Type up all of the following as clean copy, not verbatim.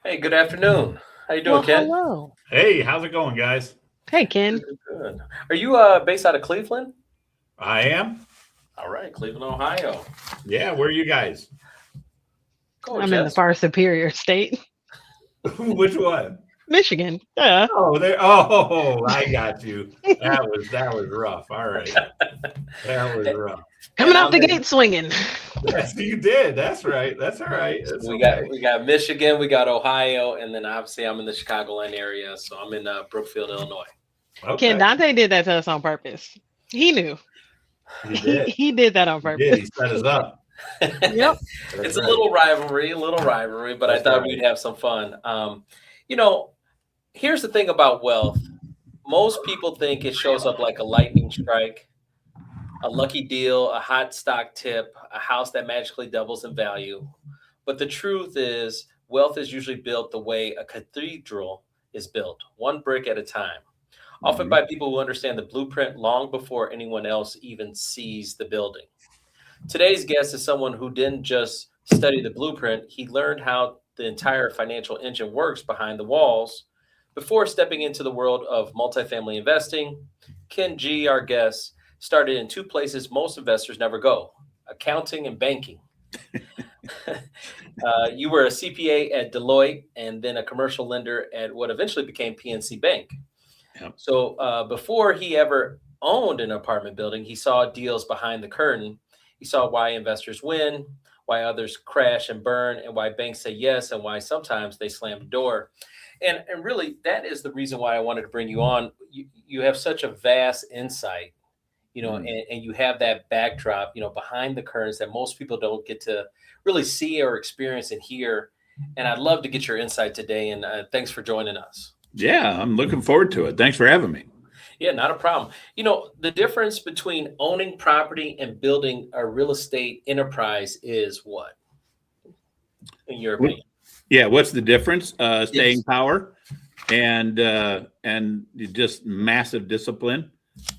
Hey, good afternoon. How you doing, Ken? Hello. Hey, how's it going, guys? Hey, Ken. Good. Are you based out of Cleveland? I am. All right, Cleveland, Ohio. Yeah, where are you guys? Go, I'm in the Jess. far superior state, Which one? Michigan. Yeah. Oh, there. Oh, I got you. That was rough. All right, that was rough. Coming And out the I'm in- gate swinging. Yes, you did. That's right. That's all right. That's we okay. got Michigan, we got Ohio, and then obviously I'm in the Chicagoland area, so I'm in Brookfield, Illinois. Okay. Ken, Dante did that to us on purpose. He knew. He did. He did that on He purpose. did. He set us up. Yep. That's It's right. a little rivalry, but That's I thought right. we'd have some fun. Here's the thing about wealth. Most people think it shows up like a lightning strike, a lucky deal, a hot stock tip, a house that magically doubles in value. But the truth is, wealth is usually built the way a cathedral is built, one brick at a time, often Mhm. by people who understand the blueprint long before anyone else even sees the building. Today's guest is someone who didn't just study the blueprint, he learned how the entire financial engine works behind the walls before stepping into the world of multifamily investing. Ken G, our guest, started in two places most investors never go: accounting and banking. You were a CPA at Deloitte and then a commercial lender at what eventually became PNC Bank. Yep. So before he ever owned an apartment building, he saw deals behind the curtain. He saw why investors win, why others crash and burn, and why banks say yes, and why sometimes they slam the door. And really, that is the reason why I wanted to bring you on. You have such a vast insight, and you have that backdrop, behind the curtains that most people don't get to really see or experience and hear. And I'd love to get your insight today. And thanks for joining us. Yeah, I'm looking forward to it. Thanks for having me. Yeah, not a problem. The difference between owning property and building a real estate enterprise is what, in your opinion? Yeah, what's the difference? Staying Yes. power and just massive discipline,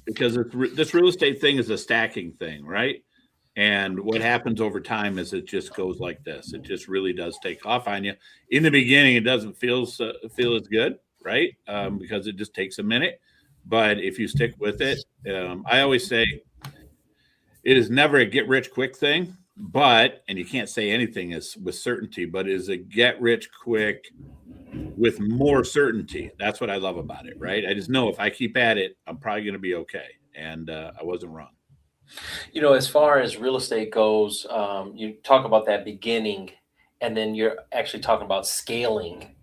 because this real estate thing is a stacking thing, right? And what happens over time is it just goes like this. It just really does take off on you. In the beginning, it doesn't feel as good, right? Because it just takes a minute. But if you stick with it, I always say it is never a get rich quick thing. But, and you can't say anything is with certainty, but is a get rich quick with more certainty. That's what I love about it, right? I just know if I keep at it, I'm probably going to be okay. And I wasn't wrong. As far as real estate goes, you talk about that beginning, and then you're actually talking about scaling.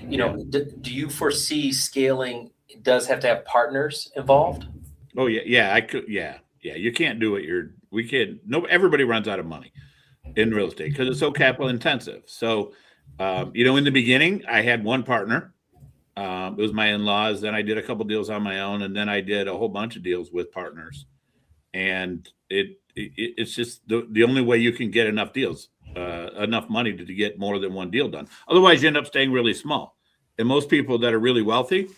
Do you foresee scaling does have to have partners involved? Oh yeah, I could. Yeah. You can't do it. We can't. No, everybody runs out of money in real estate because it's so capital intensive. So, in the beginning, I had one partner. It was my in-laws. Then I did a couple deals on my own, and then I did a whole bunch of deals with partners. And it's just the only way you can get enough deals, enough money to get more than one deal done. Otherwise, you end up staying really small. And most people that are really wealthy,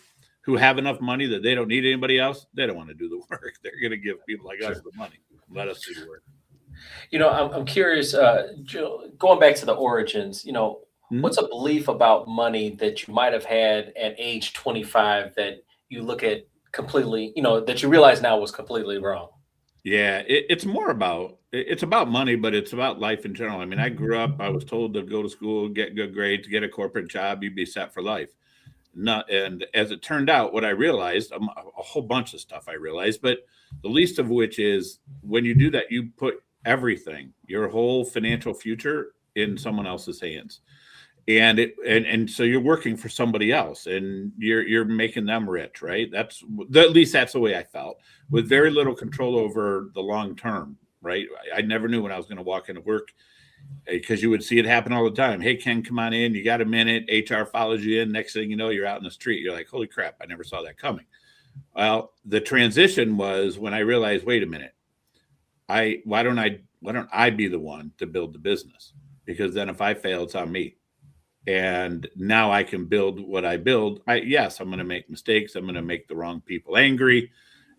who have enough money that they don't need anybody else, they don't want to do the work. They're going to give people like us the money. Let us do the work. I'm curious, Jill, going back to the origins, what's a belief about money that you might have had at age 25 that you look at completely, that you realize now was completely wrong? Yeah, it's about money, but it's about life in general. I mean, I grew up, I was told to go to school, get good grades, get a corporate job, you'd be set for life. And as it turned out, what I realized, a whole bunch of stuff I realized, but the least of which is when you do that, you put everything, your whole financial future in someone else's hands. And so you're working for somebody else and you're making them rich, right? At least that's the way I felt, with very little control over the long term, right? I never knew when I was going to walk into work because you would see it happen all the time. Hey, Ken, come on in. You got a minute. HR follows you in. Next thing you know, you're out in the street. You're like, holy crap, I never saw that coming. Well, the transition was when I realized, wait a minute, why don't I be the one to build the business? Because then if I fail, it's on me. And now I can build what I build. Yes, I'm going to make mistakes. I'm going to make the wrong people angry,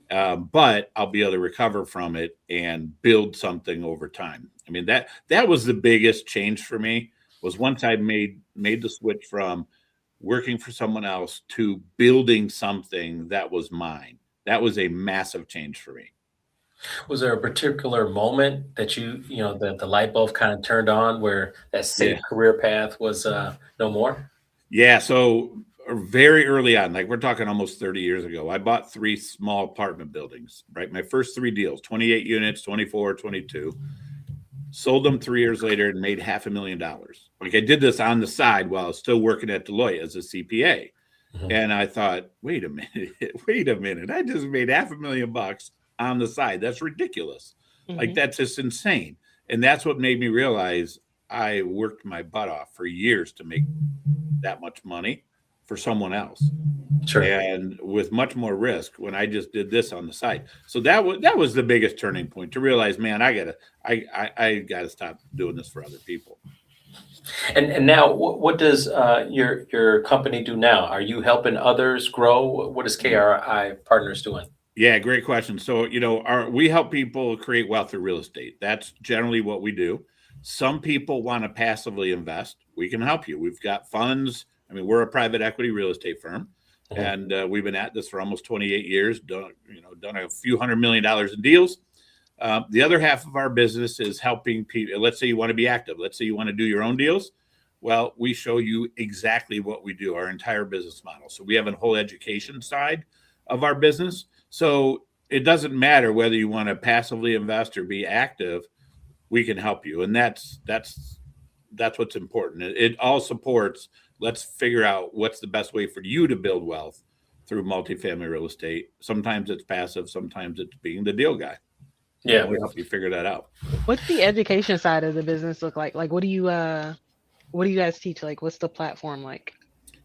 but I'll be able to recover from it and build something over time. I mean, that was the biggest change for me, was once I made the switch from working for someone else to building something that was mine. That was a massive change for me. Was there a particular moment that the light bulb kind of turned on where that safe Yeah. career path was no more? Yeah. So very early on, like we're talking almost 30 years ago, I bought 3 small apartment buildings, right? My first 3 deals, 28 units, 24, 22. Sold them 3 years later and made $500,000. Like I did this on the side while I was still working at Deloitte as a CPA. Mhm. And I thought, wait a minute. I just made $500,000 on the side. That's ridiculous. Like that's just insane. And that's what made me realize I worked my butt off for years to make that much money for someone else. Sure. And with much more risk when I just did this on the side. So that was the biggest turning point, to realize, man, I gotta stop doing this for other people. And now, what does your company do now? Are you helping others grow? What is KRI Partners doing? Yeah, great question. So, we help people create wealth through real estate. That's generally what we do. Some people want to passively invest. We can help you. We've got funds. I mean, we're a private equity real estate firm, Mhm. and we've been at this for almost 28 years. Done a few $100 million in deals. The other half of our business is helping people. Let's say you want to be active. Let's say you want to do your own deals. Well, we show you exactly what we do, our entire business model. So we have a whole education side of our business. So it doesn't matter whether you want to passively invest or be active, we can help you. And that's what's important. It all supports, let's figure out what's the best way for you to build wealth through multifamily real estate. Sometimes it's passive, sometimes it's being the deal guy. Yeah. And we help you figure that out. What's the education side of the business look like? Like, what do you guys teach? Like, what's the platform like?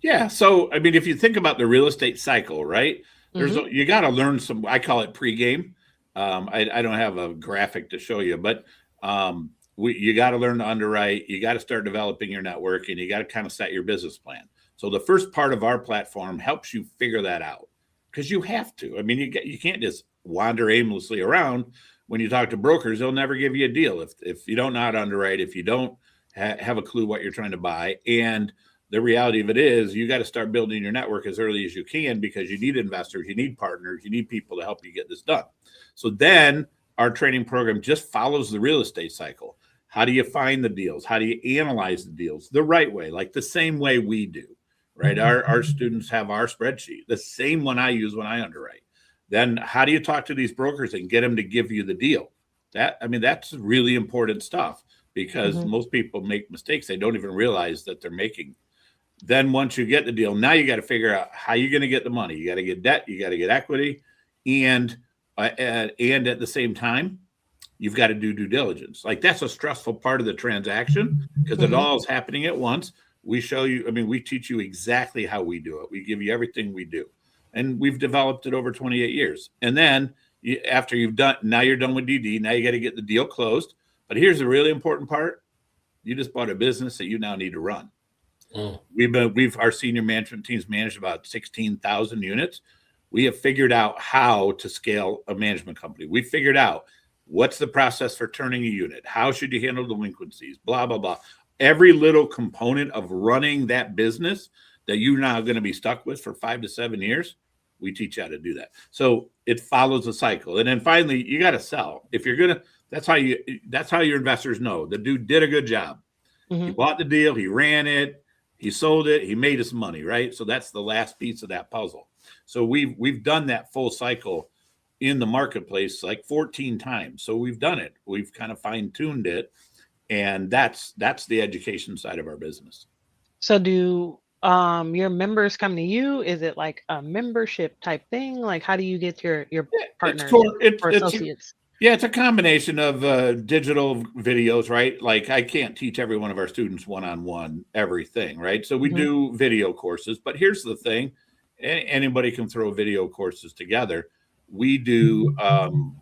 Yeah. So, I mean, if you think about the real estate cycle, right? You got to learn some, I call it pregame. I don't have a graphic to show you, but you got to learn to underwrite. You got to start developing your network, and you got to kind of set your business plan. So the first part of our platform helps you figure that out, because you have to. I mean, you can't just wander aimlessly around. When you talk to brokers, they'll never give you a deal if you don't know how to underwrite, if you don't have a clue what you're trying to buy. And the reality of it is, you got to start building your network as early as you can, because you need investors, you need partners, you need people to help you get this done. So then our training program just follows the real estate cycle. How do you find the deals? How do you analyze the deals the right way? Like the same way we do, right? Our students have our spreadsheet, the same one I use when I underwrite. Then how do you talk to these brokers and get them to give you the deal? That's really important stuff, because most people make mistakes. They don't even realize that they're making. Then once you get the deal, now you got to figure out how you're going to get the money. You got to get debt, you got to get equity, and at the same time, you've got to do due diligence. Like that's a stressful part of the transaction, because it all is happening at once. We show you, we teach you exactly how we do it. We give you everything we do. And we've developed it over 28 years. And then after you're done with DD, now you got to get the deal closed. But here's the really important part. You just bought a business that you now need to run. Our senior management team's managed about 16,000 units. We have figured out how to scale a management company. We figured out what's the process for turning a unit. How should you handle delinquencies? Blah, blah, blah. Every little component of running that business that you're now going to be stuck with for 5 to 7 years, we teach you how to do that. So it follows a cycle. And then finally, you got to sell. If you're going to, that's how your investors know the dude did a good job. He bought the deal, he ran it, he sold it, he made us money, right? So that's the last piece of that puzzle. So we've done that full cycle in the marketplace like 14 times. So we've done it. We've kind of fine-tuned it. And that's the education side of our business. So do your members come to you? Is it like a membership type thing? Like how do you get your partners or associates? Yeah, it's a combination of digital videos, right? Like I can't teach every one of our students one-on-one everything, right? So we Mhm. do video courses, but here's the thing: anybody can throw video courses together. We do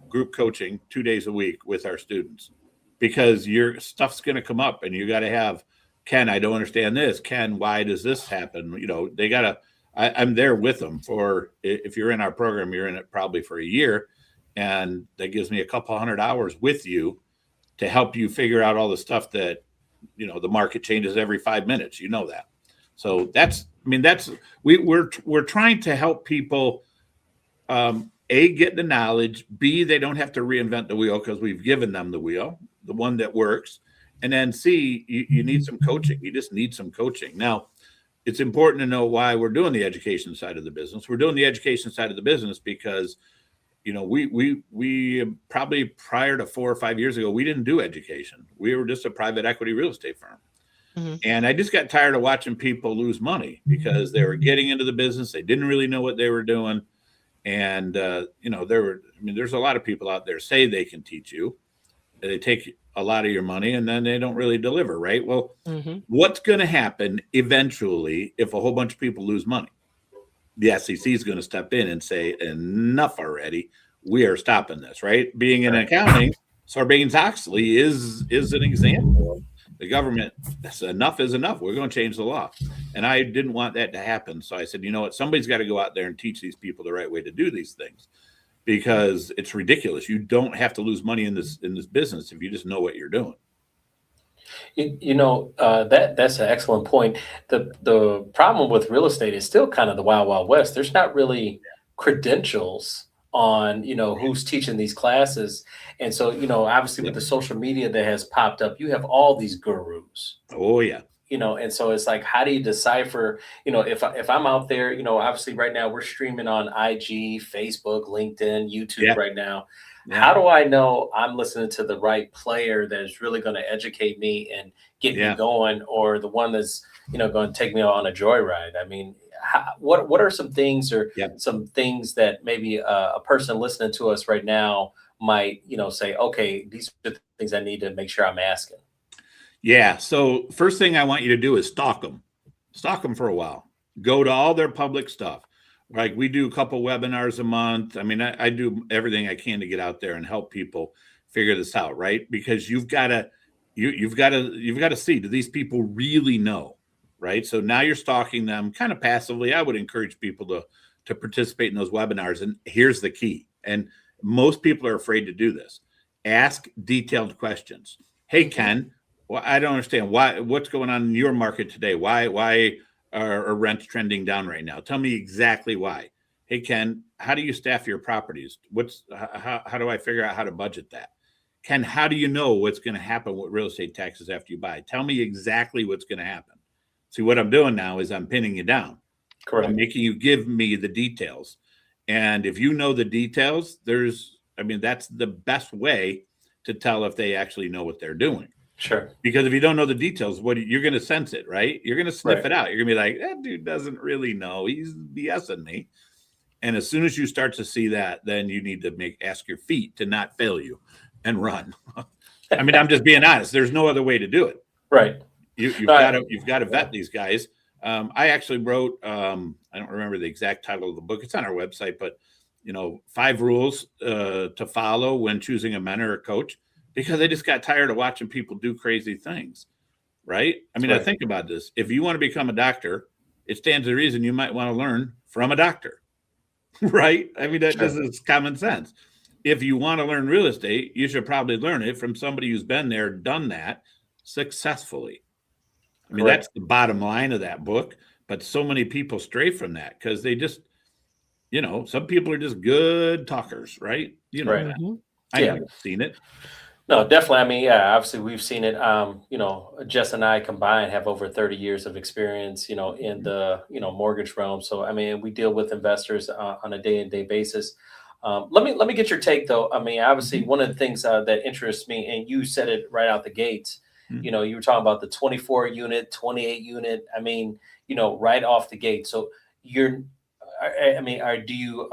group coaching 2 days a week with our students because your stuff's going to come up, and you got to have Ken. I don't understand this. Ken, why does this happen? You know, they got to. I'm there with them for if you're in our program, you're in it probably for a year, and that gives me a couple hundred hours with you to help you figure out all the stuff that the market changes every 5 minutes. You know that. So that's we're trying to help people a, get the knowledge, b, they don't have to reinvent the wheel because we've given them the wheel, the one that works, and then c, you need some coaching. You just need some coaching. Now it's important to know why we're doing the education side of the business. We're doing the education side of the business because we probably prior to 4 or 5 years ago, we didn't do education. We were just a private equity real estate firm. Mhm. And I just got tired of watching people lose money because they were getting into the business. They didn't really know what they were doing. And, there's a lot of people out there say they can teach you. They take a lot of your money and then they don't really deliver, right? Well, Mhm. what's going to happen eventually if a whole bunch of people lose money? The SEC is going to step in and say, enough already. We are stopping this, right? Being in accounting, Sarbanes-Oxley is an example of the government. Enough is enough. We're going to change the law. And I didn't want that to happen. So I said, you know what? Somebody's got to go out there and teach these people the right way to do these things because it's ridiculous. You don't have to lose money in this business if you just know what you're doing. That's an excellent point. The problem with real estate is still kind of the wild wild west. There's not really credentials on who's teaching these classes, and so obviously with Yep. the social media that has popped up, you have all these gurus. Oh, yeah. And so it's like, how do you decipher, if I'm out there, obviously right now we're streaming on IG, Facebook, LinkedIn, YouTube Yeah. right now. Yeah. How do I know I'm listening to the right player that is really going to educate me and get me Yeah. going, or the one that's, going to take me on a joyride? I mean, what are some things or Yep. some things that maybe a person listening to us right now might, say, okay, these are the things I need to make sure I'm asking. Yeah. So first thing I want you to do is stalk them for a while. Go to all their public stuff. Like we do a couple webinars a month. I mean, I do everything I can to get out there and help people figure this out, right? Because you've got to see, do these people really know, right? So now you're stalking them kind of passively. I would encourage people to participate in those webinars. And here's the key. And most people are afraid to do this. Ask detailed questions. Hey, Ken, well, I don't understand what's going on in your market today. Why are rents trending down right now? Tell me exactly why. Hey, Ken, how do you staff your properties? How do I figure out how to budget that? Ken, how do you know what's going to happen with real estate taxes after you buy? Tell me exactly what's going to happen. See, what I'm doing now is I'm pinning you down. Correct. I'm making you give me the details. And if you know the details, that's the best way to tell if they actually know what they're doing. Sure. Because if you don't know the details, you're going to sense it, right? You're going to sniff Right. it out. You're going to be like, that dude doesn't really know. He's BSing me. And as soon as you start to see that, then you need to ask your feet to not fail you and run. I mean, I'm just being honest. There's no other way to do it. Right. You've got to vet these guys. I actually wrote, I don't remember the exact title of the book. It's on our website, but 5 rules to follow when choosing a mentor or coach, because I just got tired of watching people do crazy things. Right. I mean, Right. I think about this. If you want to become a doctor, it stands to reason you might want to learn from a doctor. Right. I mean, this is common sense. If you want to learn real estate, you should probably learn it from somebody who's been there, done that successfully. I mean, Correct. that's the bottom line of that book. But so many people stray from that because they just, some people are just good talkers, right? Right. That. I know you've seen it. No, definitely. I mean, yeah, obviously we've seen it. Jess and I combined have over 30 years of experience, in the, mortgage realm. So, I mean, we deal with investors on a day-to-day basis. Let me get your take though. I mean, obviously one of the things that interests me, and you said it right out the gates, you were talking about the 24 unit, 28 unit. I mean, right off the gate. So I mean, do you,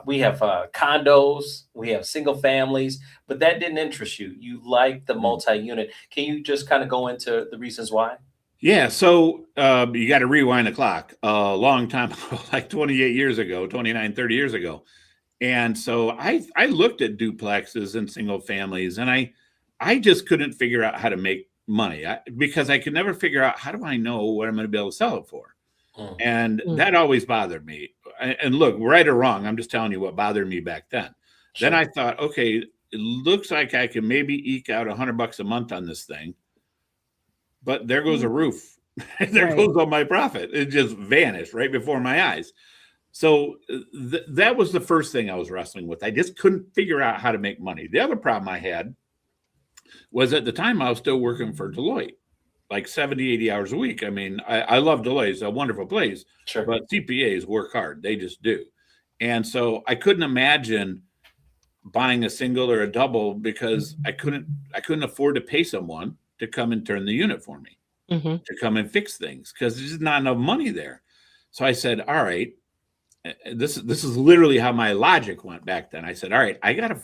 we have condos, we have single families, but that didn't interest you. You like the multi-unit. Can you just kind of go into the reasons why? Yeah, so you got to rewind the clock a long time ago, like 28 years ago, 29, 30 years ago. And so I looked at duplexes and single families, and I just couldn't figure out how to make money because I could never figure out, how do I know what I'm going to be able to sell it for? And that always bothered me. And look, right or wrong, I'm just telling you what bothered me back then. Sure. Then I thought, okay, it looks like I can maybe eke out $100 a month on this thing, but there goes a roof. There Right. goes all my profit. It just vanished right before my eyes. So that was the first thing I was wrestling with. I just couldn't figure out how to make money. The other problem I had was, at the time I was still working for Deloitte, like 70, 80 hours a week. I mean, I love Deloitte. It's a wonderful place, Sure. but CPAs work hard. They just do. And so I couldn't imagine buying a single or a double because I couldn't afford to pay someone to come and turn the unit for me, to come and fix things, because there's just not enough money there. So I said, all right, this is literally how my logic went back then. I said, all right, I got to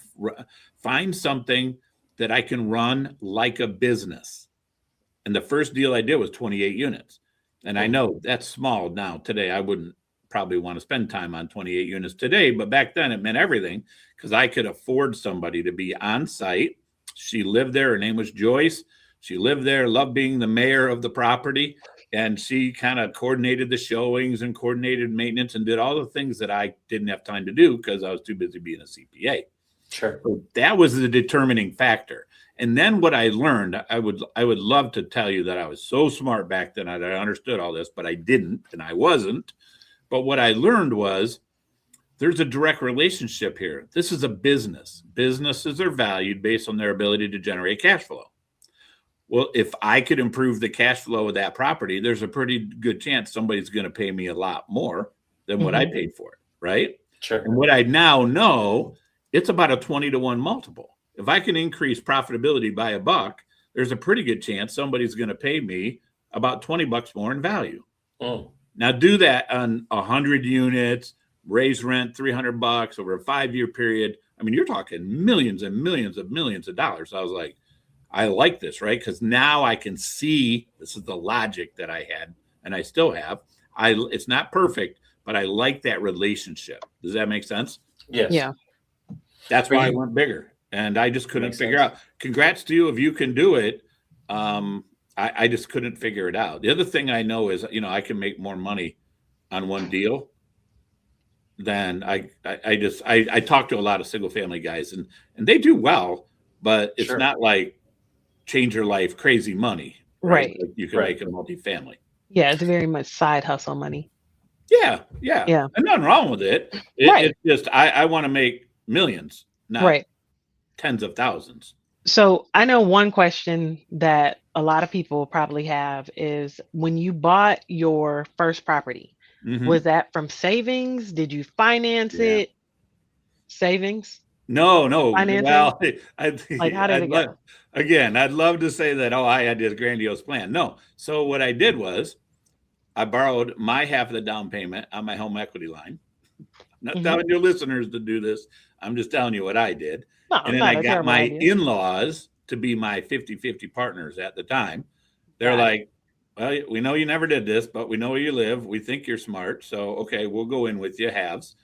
find something that I can run like a business. And the first deal I did was 28 units. And I know that's small now. Today, I wouldn't probably want to spend time on 28 units today, but back then it meant everything, because I could afford somebody to be on site. She lived there. Her name was Joyce. She lived there, loved being the mayor of the property. And she kind of coordinated the showings and coordinated maintenance and did all the things that I didn't have time to do because I was too busy being a CPA. Sure. So that was the determining factor. And then what I learned, I would love to tell you that I was so smart back then, I understood all this, but I didn't, and I wasn't. But what I learned was, there's a direct relationship here. This is a business. Businesses are valued based on their ability to generate cash flow. Well, if I could improve the cash flow of that property, there's a pretty good chance somebody's going to pay me a lot more than what I paid for it, right? Sure. And what I now know, it's about a 20-to-1 multiple. If I can increase profitability by $1, there's a pretty good chance somebody's going to pay me about $20 more in value. Now do that on 100 units, raise rent $300 over a 5-year period. I mean, you're talking millions and millions of dollars. I was like, I like this, right? Because now I can see, this is the logic that I had and I still have. It's not perfect, but I like that relationship. Does that make sense? Yes. Yeah. That's why I went bigger, and I just couldn't figure out. Congrats to you if you can do it. I just couldn't figure it out. The other thing I know is, I can make more money on one deal than I talk to a lot of single family guys, and they do well, but it's not like change your life crazy money, right? Like you can make a multifamily. Yeah, it's very much side hustle money. Yeah. Yeah. And nothing wrong with it. It's just I want to make millions, not tens of thousands. So I know one question that a lot of people probably have is, when you bought your first property, was that from savings? Did you finance it? Savings? No. Financing? Well, Like, how did it go? Again, I'd love to say that, I had this grandiose plan. No. So what I did was, I borrowed my half of the down payment on my home equity line. I'm not telling your listeners to do this. I'm just telling you what I did. No, and then I got my in-laws to be my 50-50 partners at the time. They're like, well, we know you never did this, but we know where you live. We think you're smart. So, okay, we'll go in with you, halves.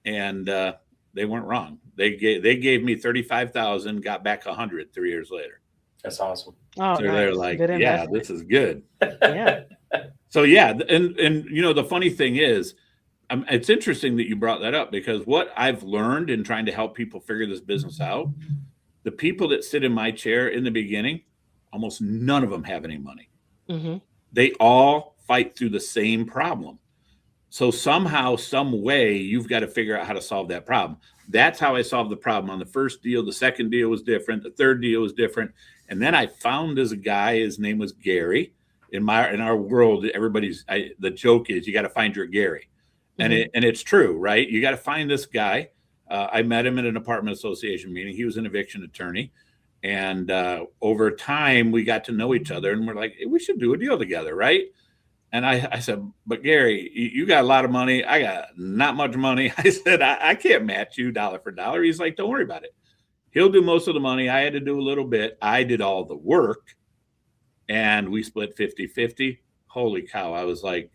And they weren't wrong. They gave me $35,000, got back $100 3 years later. That's awesome. Oh, so nice. they're like, Good yeah, investment. this is good. Yeah. So yeah, and the funny thing is, it's interesting that you brought that up, because what I've learned in trying to help people figure this business out, the people that sit in my chair in the beginning, almost none of them have any money. They all fight through the same problem. So somehow, some way, you've got to figure out how to solve that problem. That's how I solved the problem on the first deal. The second deal was different. The third deal was different. And then I found this guy. His name was Gary. In our world, the joke is, you got to find your Gary, and it's true, right? You got to find this guy. I met him at an apartment association meeting. He was an eviction attorney, and over time we got to know each other, and we're like, hey, we should do a deal together, right? And I said, but Gary, you got a lot of money. I got not much money. I said, I can't match you dollar for dollar. He's like, don't worry about it. He'll do most of the money. I had to do a little bit. I did all the work, and we split 50-50. Holy cow. I was like,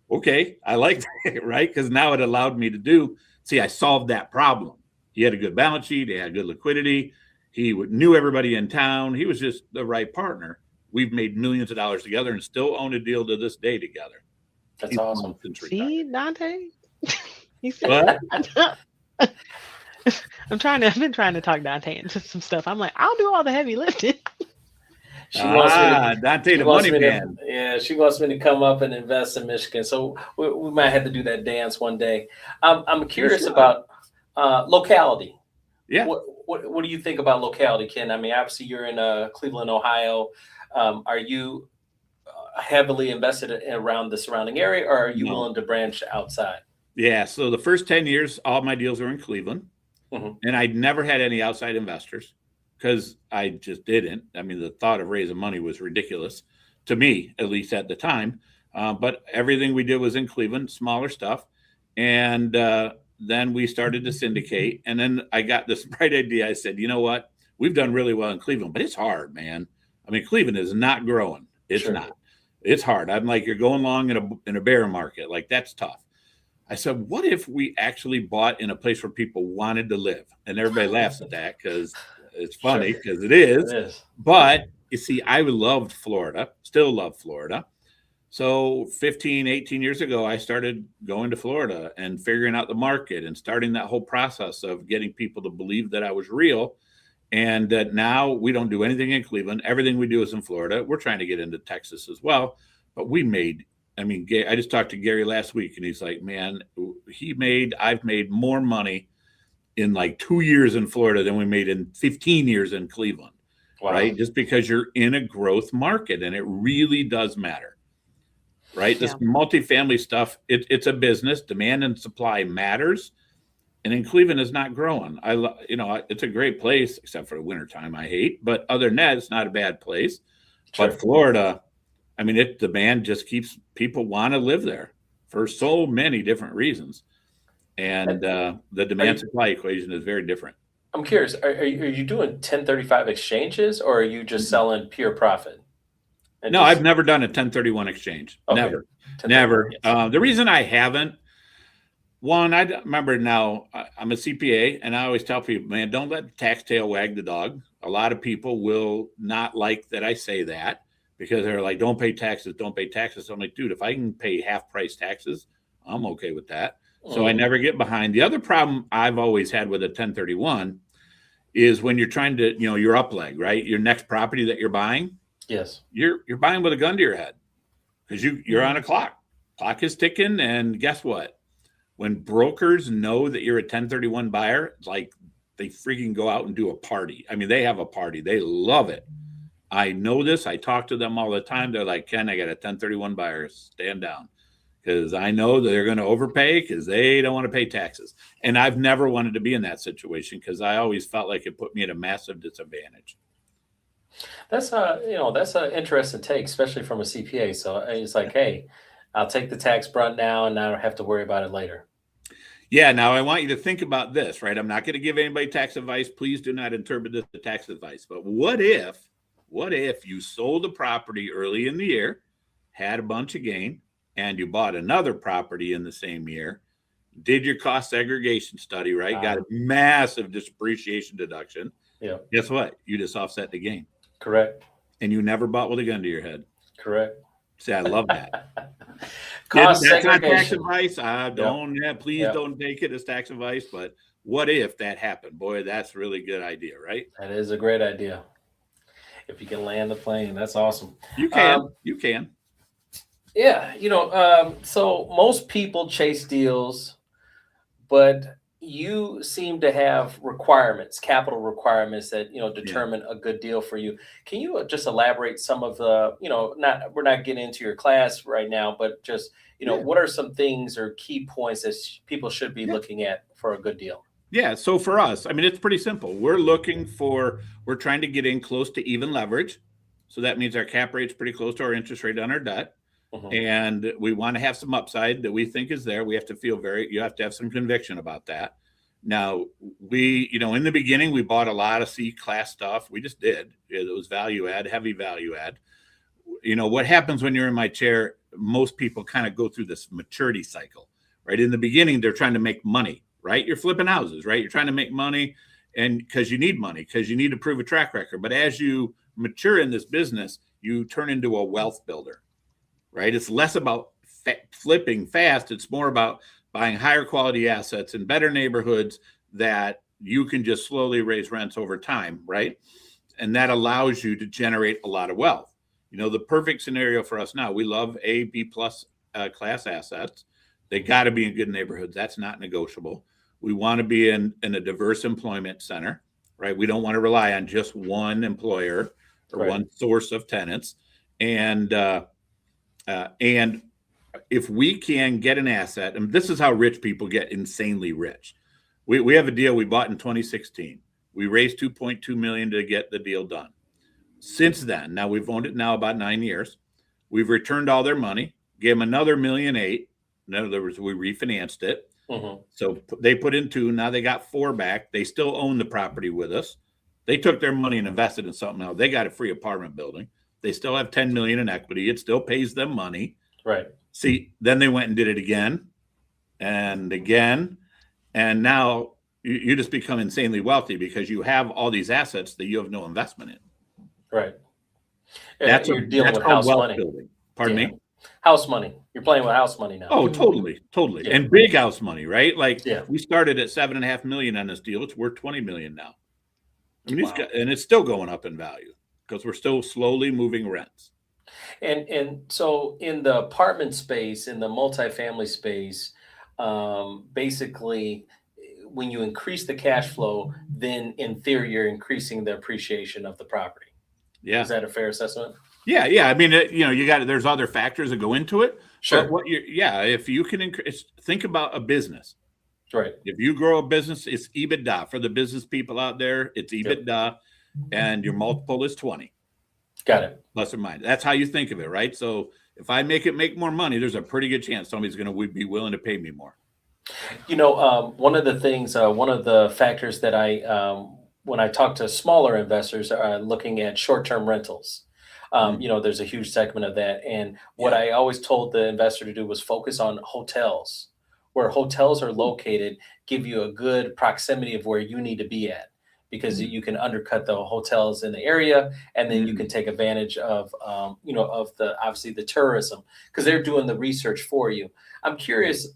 okay, I like that, right? Because now it allowed me to I solved that problem. He had a good balance sheet. He had good liquidity. He knew everybody in town. He was just the right partner. We've made millions of dollars together and still own a deal to this day together. That's awesome. See, Dante? He said, what? I've been trying to talk Dante into some stuff. I'm like, I'll do all the heavy lifting. Dante, the money man. She wants me to come up and invest in Michigan. So we might have to do that dance one day. I'm curious about locality. Yeah. What do you think about locality, Ken? I mean, obviously you're in Cleveland, Ohio. Are you heavily invested around the surrounding area, or are you willing to branch outside? Yeah. So the first 10 years, all my deals were in Cleveland, and I'd never had any outside investors because I just didn't. I mean, the thought of raising money was ridiculous to me, at least at the time. But everything we did was in Cleveland, smaller stuff. And then we started to syndicate. And then I got this bright idea. I said, you know what? We've done really well in Cleveland, but it's hard, man. I mean, Cleveland is not growing. It's not. It's hard. I'm like, you're going long in a bear market. Like, that's tough. I said, what if we actually bought in a place where people wanted to live? And everybody laughs at that because it's funny, because it is. But you see, I loved Florida, still love Florida. So 15, 18 years ago, I started going to Florida and figuring out the market and starting that whole process of getting people to believe that I was real. And that now we don't do anything in Cleveland. Everything we do is in Florida. We're trying to get into Texas as well. But I just talked to Gary last week, and he's like, man, I've made more money in like 2 years in Florida than we made in 15 years in Cleveland. Wow. Right? Just because you're in a growth market, and it really does matter. Right? Yeah. This multifamily stuff, it's a business. Demand and supply matters. And in Cleveland is not growing. It's a great place, except for the wintertime I hate. But other than that, it's not a bad place. Sure. But Florida, I mean, demand just keeps people want to live there for so many different reasons. And the demand supply equation is very different. I'm curious, are you doing 1035 exchanges, or are you just selling pure profit? No, I've never done a 1031 exchange. Okay. Never. Yes. The reason I haven't, one, I remember now, I'm a CPA, and I always tell people, man, don't let the tax tail wag the dog. A lot of people will not like that I say that because they're like, don't pay taxes, don't pay taxes. I'm like, dude, if I can pay half price taxes, I'm okay with that. So I never get behind. The other problem I've always had with a 1031 is when you're trying to, your up leg, right? Your next property that you're buying. Yes. You're buying with a gun to your head because you're on a clock. Clock is ticking, and guess what? When brokers know that you're a 1031 buyer, it's like they freaking go out and do a party. I mean, they have a party. They love it. I know this. I talk to them all the time. They're like, Ken, I got a 1031 buyer. Stand down. Because I know that they're going to overpay because they don't want to pay taxes. And I've never wanted to be in that situation because I always felt like it put me at a massive disadvantage. That's an interesting take, especially from a CPA. So it's like, hey, I'll take the tax brunt now, and I don't have to worry about it later. Yeah. Now I want you to think about this, right? I'm not going to give anybody tax advice. Please do not interpret this as tax advice. But what if you sold a property early in the year, had a bunch of gain, and you bought another property in the same year, did your cost segregation study, right? Got a massive depreciation deduction. Yeah. Guess what? You just offset the gain. Correct. And you never bought with a gun to your head. Correct. See, I love that. Cost That's segregation. Not tax advice. Please don't take it as tax advice. But what if that happened? Boy, that's a really good idea, right? That is a great idea. If you can land the plane, that's awesome. You can. You can. Yeah. So most people chase deals, but you seem to have capital requirements that, determine a good deal for you. Can you just elaborate some of the, we're not getting into your class right now, but just, what are some things or key points that people should be looking at for a good deal? Yeah. So for us, I mean, it's pretty simple. We're trying to get in close to even leverage. So that means our cap rate's pretty close to our interest rate on our debt. and we want to have some upside that we think is there. We have to feel you have to have some conviction about that. Now, in the beginning, we bought a lot of C-class stuff. We just did. It was value add, heavy value add. What happens when you're in my chair, most people kind of go through this maturity cycle, right? In the beginning, they're trying to make money, right? You're flipping houses, right? You're trying to make money, and because you need money, because you need to prove a track record. But as you mature in this business, you turn into a wealth builder, right? It's less about flipping fast. It's more about buying higher quality assets in better neighborhoods that you can just slowly raise rents over time, right? And that allows you to generate a lot of wealth. The perfect scenario for us now, we love A, B plus class assets. They got to be in good neighborhoods. That's not negotiable. We want to be in a diverse employment center, right? We don't want to rely on just one employer or one source of tenants. And if we can get an asset, and this is how rich people get insanely rich. We have a deal we bought in 2016. We raised $2.2 million to get the deal done. Since then, now we've owned it now about 9 years. We've returned all their money, gave them another $1.8 million. In other words, we refinanced it. So they put in $2 million. Now they got $4 million back. They still own the property with us. They took their money and invested in something else. They got a free apartment building. They still have $10 million in equity. It still pays them money. Right. See, then they went and did it again and again. And now you just become insanely wealthy because you have all these assets that you have no investment in. Right. That's you're dealing with house money. Building. Pardon me? House money. You're playing with house money now. Oh, totally. Yeah. And big house money, right? Like we started at $7.5 million on this deal. It's worth $20 million now. I mean, and it's still going up in value because we're still slowly moving rents. And so in the apartment space, in the multifamily space, basically, when you increase the cash flow, then in theory, you're increasing the appreciation of the property. Yeah. Is that a fair assessment? Yeah. I mean, there's other factors that go into it. Sure. But if you can think about a business. Right. If you grow a business, it's EBITDA. For the business people out there, it's EBITDA, and your multiple is 20. Got it. Plus or minus. That's how you think of it, right? So if I make more money, there's a pretty good chance somebody's going to be willing to pay me more. One of the things, one of the factors that when I talk to smaller investors, looking at short-term rentals, there's a huge segment of that. And what I always told the investor to do was focus on hotels. Where hotels are located, give you a good proximity of where you need to be at, because you can undercut the hotels in the area, and then you can take advantage of, of obviously the tourism, because they're doing the research for you. I'm curious,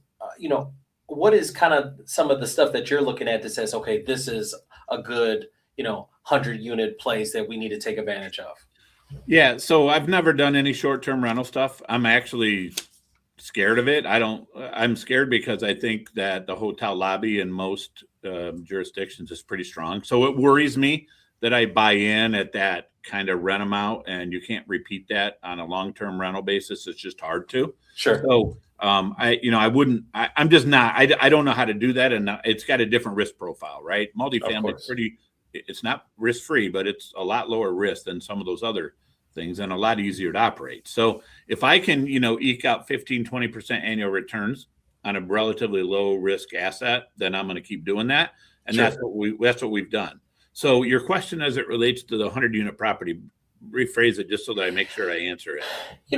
what is kind of some of the stuff that you're looking at that says, okay, this is a good, 100-unit place that we need to take advantage of? Yeah. So I've never done any short-term rental stuff. I'm actually scared of it. I'm scared because I think that the hotel lobby in most jurisdictions is pretty strong. So it worries me that I buy in at that kind of rent amount and you can't repeat that on a long-term rental basis. It's just hard to. Sure. So I'm just not, I don't know how to do that. And it's got a different risk profile, right? Multifamily is it's not risk-free, but it's a lot lower risk than some of those other things and a lot easier to operate. So if I can, eke out 15-20% annual returns on a relatively low risk asset, then I'm going to keep doing that. And that's what we've done. So your question as it relates to the 100-unit property, rephrase it just so that I make sure I answer it.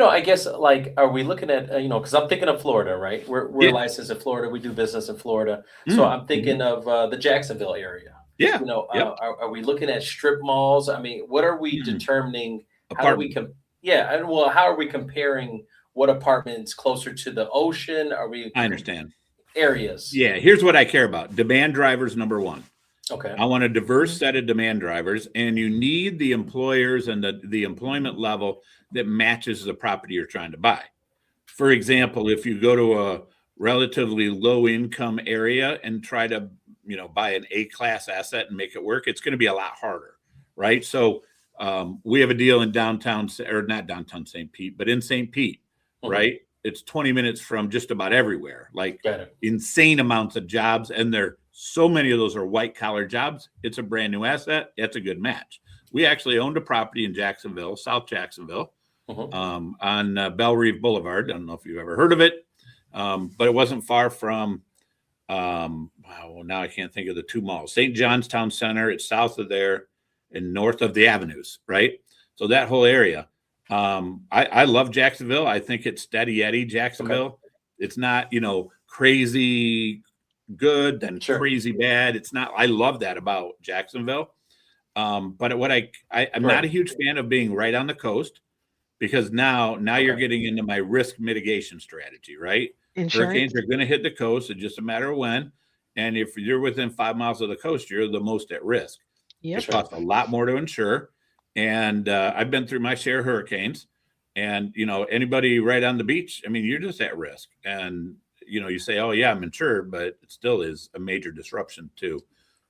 I guess, are we looking at, because I'm thinking of Florida, right? We're licensed in Florida. We do business in Florida. So I'm thinking of the Jacksonville area. Yeah. Are we looking at strip malls? I mean, what are we determining? How are we comparing what apartments closer to the ocean? I understand. Areas. Yeah. Here's what I care about. Demand drivers, number one. Okay. I want a diverse set of demand drivers, and you need the employers and the employment level that matches the property you're trying to buy. For example, if you go to a relatively low income area and try to, buy an A-class asset and make it work, it's going to be a lot harder, right? So we have a deal in not downtown St. Pete, but in St. Pete, right? It's 20 minutes from just about everywhere, like insane amounts of jobs. And so many of those are white collar jobs. It's a brand new asset. It's a good match. We actually owned a property in Jacksonville, South Jacksonville, on Belle Reve Boulevard. I don't know if you've ever heard of it, but it wasn't far from, wow, now I can't think of the two malls. St. John's Town Center, it's south of there and north of the avenues, right? So that whole area. I love Jacksonville. I think it's steady Eddie Jacksonville. Okay. It's not, crazy good and crazy bad. It's not, I love that about Jacksonville. But what I'm not a huge fan of being right on the coast, because now you're getting into my risk mitigation strategy, right? Insurance. Hurricanes are going to hit the coast. It's just a matter of when. And if you're within 5 miles of the coast, you're the most at risk. Yep. It costs a lot more to insure. And I've been through my share of hurricanes, and, anybody right on the beach, I mean, you're just at risk. And, you say, oh yeah, I'm insured, but it still is a major disruption to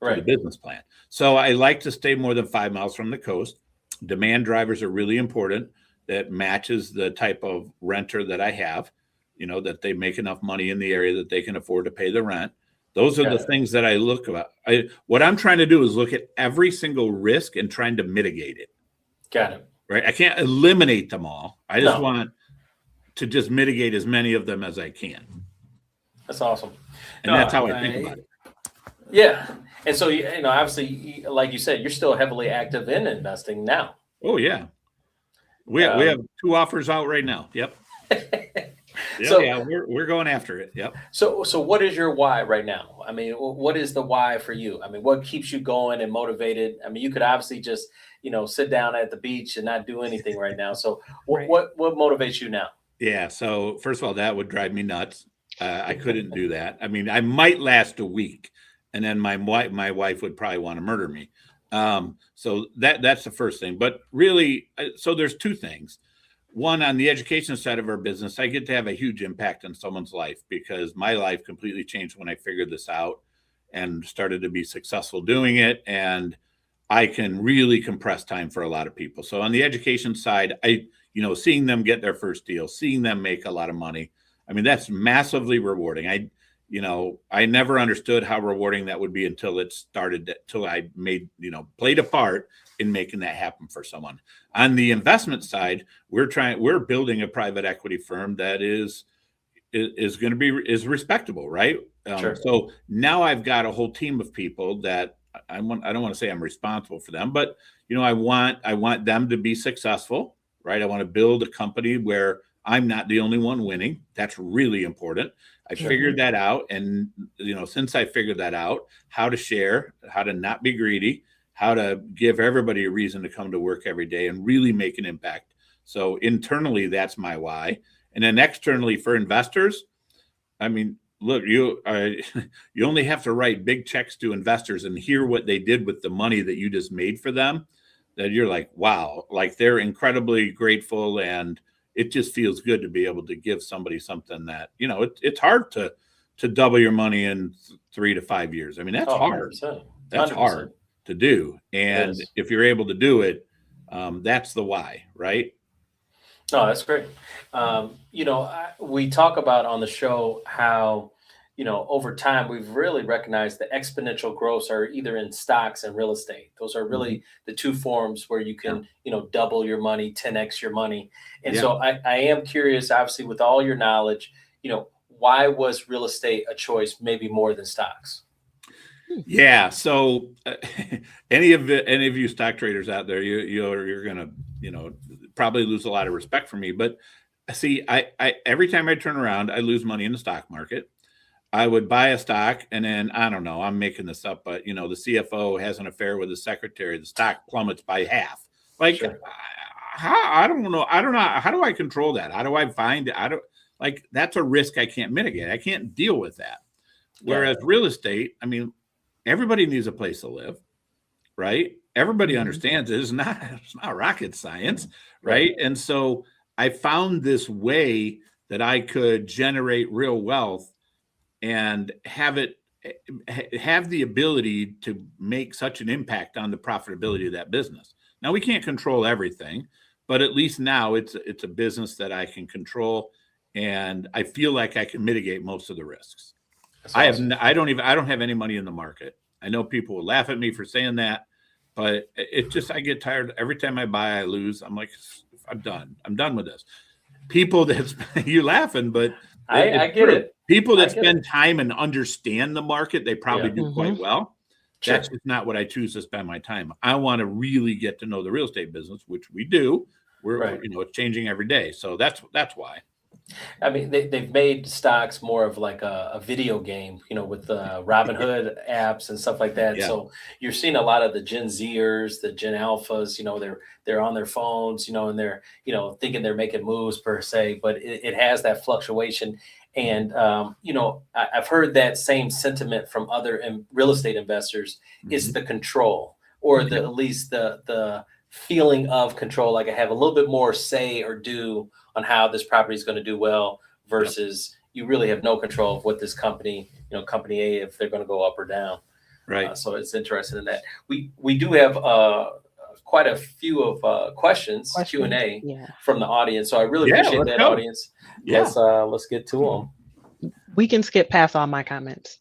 the business plan. So I like to stay more than 5 miles from the coast. Demand drivers are really important. That matches the type of renter that I have, that they make enough money in the area that they can afford to pay the rent. Those are the things that I look at. What I'm trying to do is look at every single risk and trying to mitigate it. Got it. Right. I can't eliminate them all. I just want to just mitigate as many of them as I can. That's awesome. And that's how I think about it. Yeah. And so, obviously, like you said, you're still heavily active in investing now. Oh, yeah. We have 2 offers out right now. Yep. We're going after it. Yep. So what is your why right now? I mean, what is the why for you? I mean, what keeps you going and motivated? I mean, you could obviously just, sit down at the beach and not do anything right now. So what motivates you now? Yeah. So first of all, that would drive me nuts. I couldn't do that. I mean, I might last a week, and then my wife would probably want to murder me. So that's the first thing. But really, so there's 2 things. One, on the education side of our business, I get to have a huge impact on someone's life, because my life completely changed when I figured this out and started to be successful doing it. And I can really compress time for a lot of people. So on the education side, seeing them get their first deal, seeing them make a lot of money, I mean, that's massively rewarding. I never understood how rewarding that would be until I made, played a part in making that happen for someone. On the investment side, we're building a private equity firm that is respectable, right? Sure. So now I've got a whole team of people that I don't want to say I'm responsible for them, but I want them to be successful, right? I want to build a company where I'm not the only one winning. That's really important. I figured that out. And, since I figured that out, how to share, how to not be greedy, how to give everybody a reason to come to work every day and really make an impact. So internally, that's my why. And then externally for investors, I mean, look, you only have to write big checks to investors and hear what they did with the money that you just made for them, that you're like, wow, like they're incredibly grateful. And it just feels good to be able to give somebody something that, it's hard to double your money in 3 to 5 years. I mean, that's hard. 100%. That's hard to do. And if you're able to do it, that's the why, right? No, that's great. We talk about on the show how, over time, we've really recognized the exponential growths are either in stocks and real estate. Those are really the 2 forms where you can, double your money, 10x your money. And so I am curious, obviously, with all your knowledge, why was real estate a choice maybe more than stocks? Yeah. So any of you stock traders out there, you're going to, probably lose a lot of respect for me. But see, I every time I turn around, I lose money in the stock market. I would buy a stock, and then I don't know, I'm making this up, but the CFO has an affair with the secretary. The stock plummets by half. Like, I don't know. How do I control that? How do I find it? That's a risk I can't mitigate. I can't deal with that. Whereas real estate, I mean, everybody needs a place to live, right? Everybody understands it. It's not rocket science, right? And so I found this way that I could generate real wealth and have the ability to make such an impact on the profitability of that business. Now, we can't control everything, but at least now it's a business that I can control, and I feel like I can mitigate most of the risks. Awesome. I don't have any money in the market. I know people will laugh at me for saying that, but I get tired. Every time I buy, I lose. I'm like, I'm done. I'm done with this. People that you're laughing, but I get it. People that spend time and understand the market, they probably do quite well. Sure. That's just not what I choose to spend my time. I want to really get to know the real estate business, which we do. We're it's changing every day. So that's why. I mean, they've made stocks more of like a video game, with the Robinhood apps and stuff like that. Yeah. So you're seeing a lot of the Gen Zers, the Gen Alphas, they're on their phones, and they're, thinking they're making moves per se, but it has that fluctuation. And, I've heard that same sentiment from other real estate investors. It's the control, or at least the feeling of control. Like I have a little bit more say or do on how this property is going to do well, versus you really have no control of what this company, company A, if they're going to go up or down. Right. So it's interesting in that we do have quite a few of questions, Q&A from the audience. So I really appreciate that, audience. Yeah. Let's get to them. We can skip past all my comments.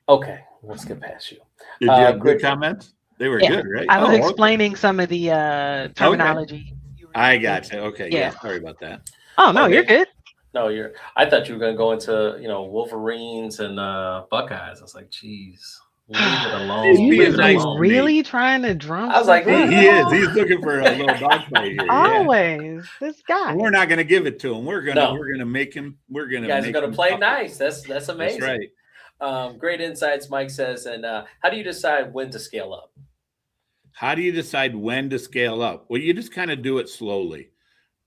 Okay, let's get past you. Did you have good comments? They were good, right? I was explaining some of the terminology. I got you. Okay. Yeah. Sorry about that. Oh, no, you're good. No, I thought you were going to go into, Wolverines and Buckeyes. I was like, geez, leave it alone. He's really trying to drum. I was like, he is. He's looking for a little dog fight here. Always. This guy. We're not going to give it to him. We're going to make him. You guys are going to play nice. That's amazing. That's right. Great insights, Mike says. And how do you decide when to scale up? How do you decide when to scale up? Well, you just kind of do it slowly,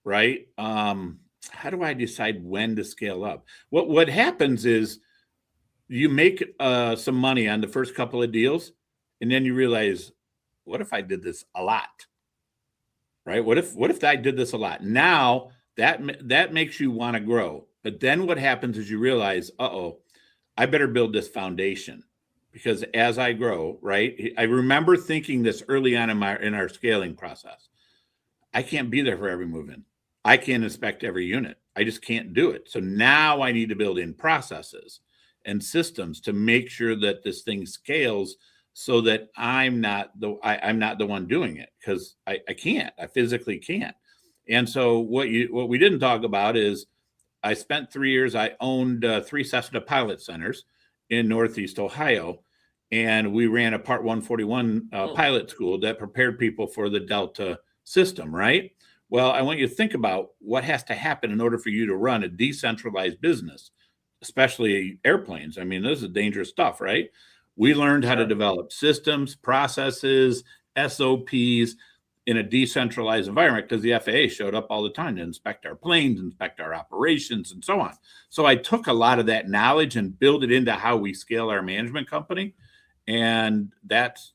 right? How do I decide when to scale up? What happens is you make some money on the first couple of deals, and then you realize, what if I did this a lot? Right? What if I did this a lot? Now that makes you want to grow. But then what happens is you realize, I better build this foundation, because as I grow, right? I remember thinking this early on in our scaling process. I can't be there for every move-in. I can't inspect every unit. I just can't do it. So now I need to build in processes and systems to make sure that this thing scales, so that I'm not the one doing it, because I can't. I physically can't. And so what we didn't talk about is I spent 3 years. I owned 3 Cessna pilot centers in Northeast Ohio, and we ran a Part 141 pilot school that prepared people for the Delta system, right? Well, I want you to think about what has to happen in order for you to run a decentralized business, especially airplanes. I mean, this is dangerous stuff, right? We learned how to develop systems, processes, SOPs in a decentralized environment, because the FAA showed up all the time to inspect our planes, inspect our operations, and so on. So I took a lot of that knowledge and built it into how we scale our management company. And that's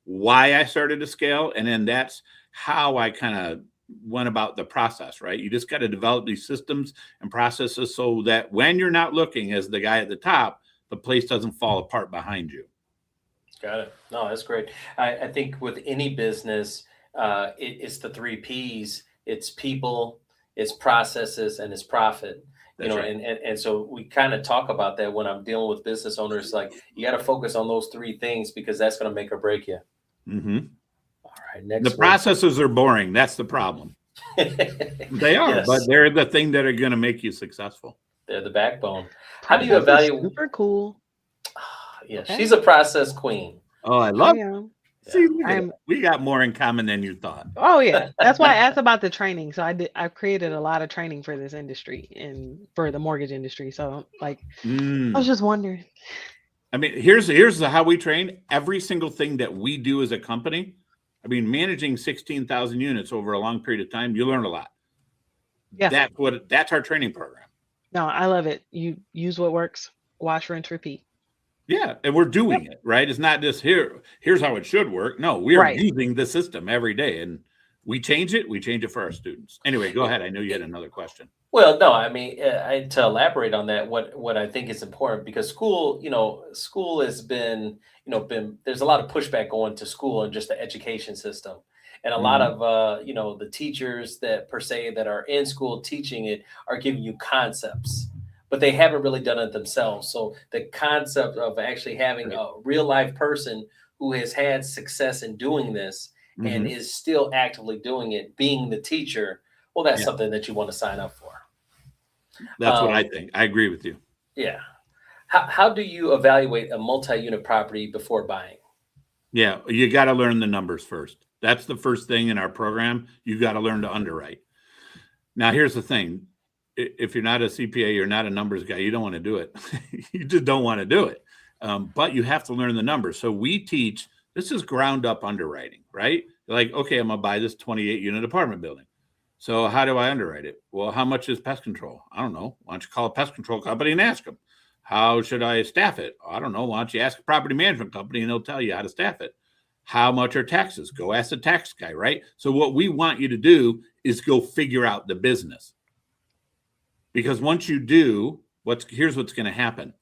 why I started to scale. And then that's how I kind of went about the process, right? You just got to develop these systems and processes so that when you're not looking as the guy at the top, the place doesn't fall apart behind you. Got it. No, that's great. I think with any business, it's the 3 Ps. It's people, it's processes, and it's profit. That's right. And so we kind of talk about that when I'm dealing with business owners. Like, you got to focus on those 3 things, because that's going to make or break you. Mm-hmm. All right. Next. The processes are boring. That's the problem. They are, but they're the thing that are going to make you successful. They're the backbone. How do you evaluate? Super cool. She's a process queen. Oh, I love it. See, we got more in common than you thought. Oh yeah, that's why I asked about the training. So I created a lot of training for this industry and for the mortgage industry. So I was just wondering. I mean, here's how we train. Every single thing that we do as a company. I mean, managing 16,000 units over a long period of time, you learn a lot. Yeah, that's our training program. No, I love it. You use what works, wash, rinse, repeat. Yeah, and we're doing it, right? It's not just here's how it should work. No, we are using the system every day, and we change it for our students. Anyway, go ahead. I know you had another question. Well, no, I mean, to elaborate on that, what I think is important, because school has been, there's a lot of pushback going to school and just the education system. And a lot of, the teachers that per se that are in school teaching it are giving you concepts, but they haven't really done it themselves. So the concept of actually having a real life person who has had success in doing this and is still actively doing it, being the teacher, well, that's something that you want to sign up for. That's what I think. I agree with you. Yeah. How do you evaluate a multi-unit property before buying? Yeah, you got to learn the numbers first. That's the first thing in our program. You got to learn to underwrite. Now, here's the thing. If you're not a CPA, you're not a numbers guy, you don't want to do it. You just don't want to do it. But you have to learn the numbers. So we teach, this is ground up underwriting, right? Like, okay, I'm going to buy this 28 unit apartment building. So how do I underwrite it? Well, how much is pest control? I don't know. Why don't you call a pest control company and ask them? How should I staff it? I don't know. Why don't you ask a property management company and they'll tell you how to staff it? How much are taxes? Go ask the tax guy, right? So what we want you to do is go figure out the business. Because once you do, here's what's going to happen.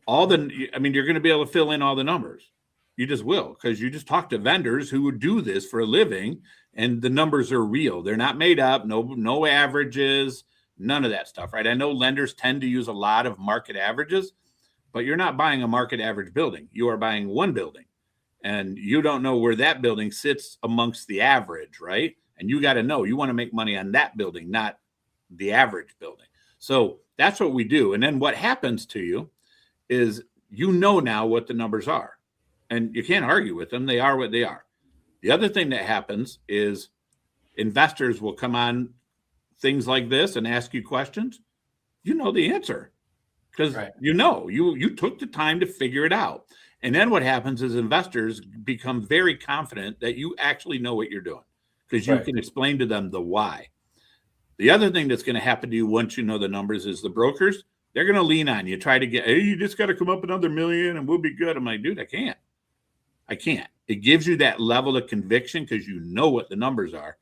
You're going to be able to fill in all the numbers. You just will, because you just talk to vendors who would do this for a living, and the numbers are real. They're not made up. No averages, none of that stuff, right? I know lenders tend to use a lot of market averages, but you're not buying a market average building. You are buying one building, and you don't know where that building sits amongst the average, right? And you got to know, you want to make money on that building, not the average building. So that's what we do. And then what happens to you is now what the numbers are, and you can't argue with them. They are what they are. The other thing that happens is investors will come on things like this and ask you questions. You know the answer because you took the time to figure it out. And then what happens is investors become very confident that you actually know what you're doing because you can explain to them the why. The other thing that's going to happen to you once you know the numbers is the brokers, they're going to lean on you, try to get, hey, you just got to come up another $1 million and we'll be good. I'm like, dude, I can't. It gives you that level of conviction because you know what the numbers are.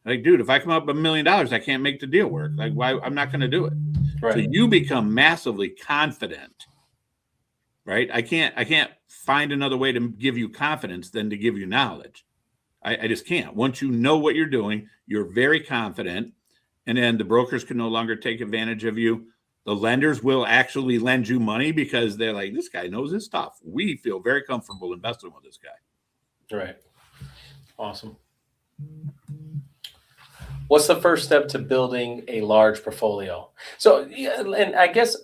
Like, dude, if I come up $1 million, I can't make the deal work. Like, why? I'm not going to do it. Right. So you become massively confident, right? I can't find another way to give you confidence than to give you knowledge. I just can't. Once you know what you're doing, you're very confident. And then the brokers can no longer take advantage of you. The lenders will actually lend you money because they're like, this guy knows his stuff. We feel very comfortable investing with this guy. Right. Awesome. What's the first step to building a large portfolio? So, and I guess,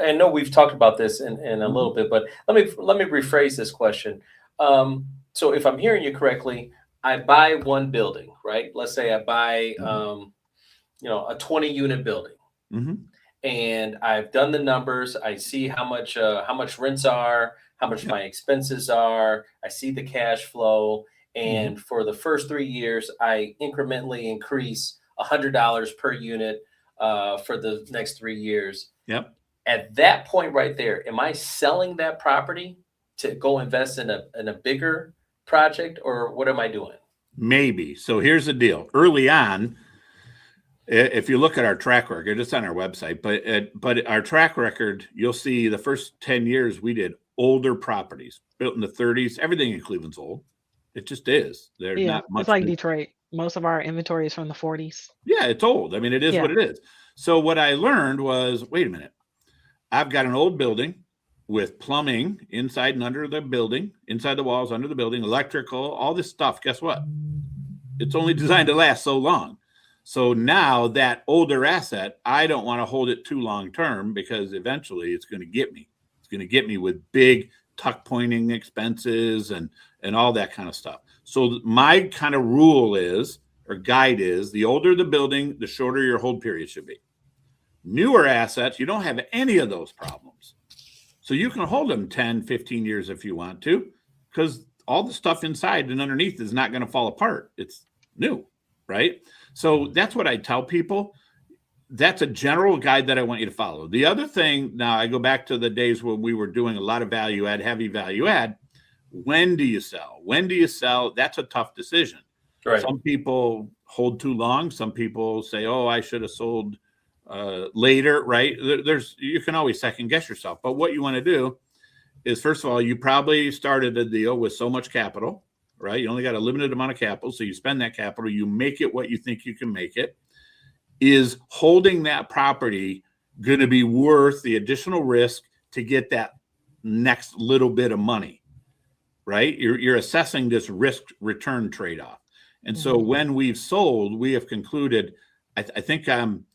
I know we've talked about this in a little bit, but let me rephrase this question. So if I'm hearing you correctly, I buy one building, right? Let's say I buy, a 20 unit building. Mm-hmm. And I've done the numbers. I see how much rents are, how much my expenses are. I see the cash flow. And for the first 3 years, I incrementally increase $100 per unit for the next 3 years. Yep. At that point right there, am I selling that property to go invest in a bigger project, or what am I doing? Maybe. So here's the deal. Early on, if you look at our track record, it's on our website, but our track record, you'll see the first 10 years we did older properties built in the 30s. Everything in Cleveland's old. It just is. There's not much. It's like Detroit. Most of our inventory is from the 40s. Yeah, it's old. I mean, it is what it is. So what I learned was, wait a minute. I've got an old building with plumbing inside and under the building, inside the walls, under the building, electrical, all this stuff. Guess what? It's only designed to last so long. So now that older asset, I don't want to hold it too long term because eventually it's going to get me. It's going to get me with big tuck pointing expenses and all that kind of stuff. So my kind of rule is, or guide is, the older the building, the shorter your hold period should be. Newer assets, you don't have any of those problems. So you can hold them 10, 15 years if you want to, because all the stuff inside and underneath is not going to fall apart. It's new, right? So that's what I tell people. That's a general guide that I want you to follow. The other thing, now I go back to the days when we were doing a lot of value add, heavy value add. When do you sell? When do you sell? That's a tough decision. Right. Some people hold too long. Some people say, oh, I should have sold later, right? You can always second guess yourself. But what you want to do is, first of all, you probably started a deal with so much capital, right? You only got a limited amount of capital. So you spend that capital, you make it what you think you can make it. Is holding that property going to be worth the additional risk to get that next little bit of money, right? You're assessing this risk return trade-off. And so when we've sold, we have concluded, I think I'm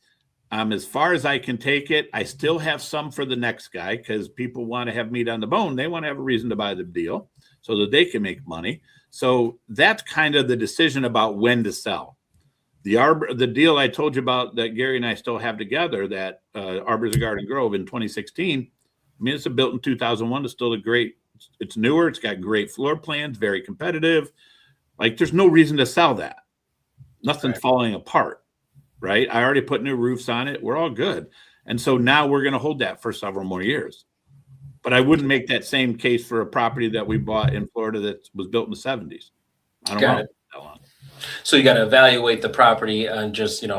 as far as I can take it. I still have some for the next guy because people want to have meat on the bone. They want to have a reason to buy the deal so that they can make money. So that's kind of the decision about when to sell. The deal I told you about that Gary and I still have together, that Arbors of Garden Grove in 2016. I mean, it's built in 2001. It's still it's newer. It's got great floor plans, very competitive. Like, there's no reason to sell that. Nothing's falling apart, right? I already put new roofs on it. We're all good. And so now we're going to hold that for several more years. But I wouldn't make that same case for a property that we bought in Florida that was built in the 70s. I don't want it that long. So you got to evaluate the property and just, and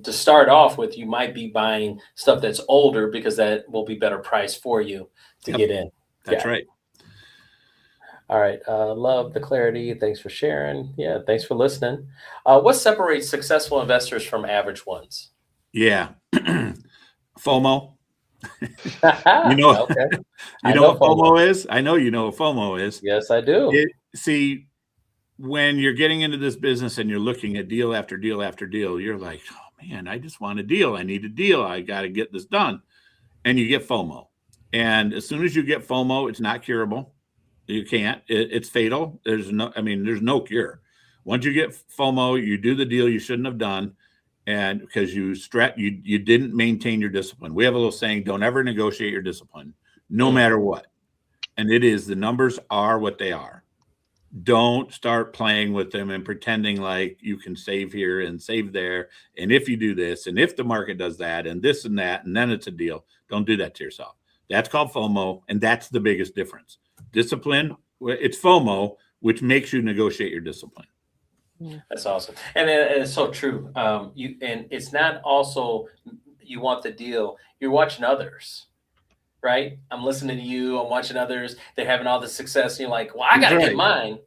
to start off with, you might be buying stuff that's older because that will be better price for you to get in. That's right. All right. Love the clarity. Thanks for sharing. Yeah. Thanks for listening. What separates successful investors from average ones? Yeah. FOMO. Okay. You know what FOMO is? I know you know what FOMO is. Yes, I do. See, when you're getting into this business and you're looking at deal after deal after deal, you're like, oh man, I just want a deal. I need a deal. I got to get this done. And you get FOMO. And as soon as you get FOMO, it's not curable. You can't. It's fatal. There's no cure. Once you get FOMO, you do the deal you shouldn't have done, and because you didn't maintain your discipline. We have a little saying: don't ever negotiate your discipline, no matter what. And it is, the numbers are what they are. Don't start playing with them and pretending like you can save here and save there. And if you do this, and if the market does that, and this and that, and then it's a deal. Don't do that to yourself. That's called FOMO, and that's the biggest difference. Discipline, it's FOMO, which makes you negotiate your discipline. That's awesome. And it's so true. And it's not also you want the deal, you're watching others, right? I'm listening to you, I'm watching others, they're having all this success, and you're like, well, I got to get mine.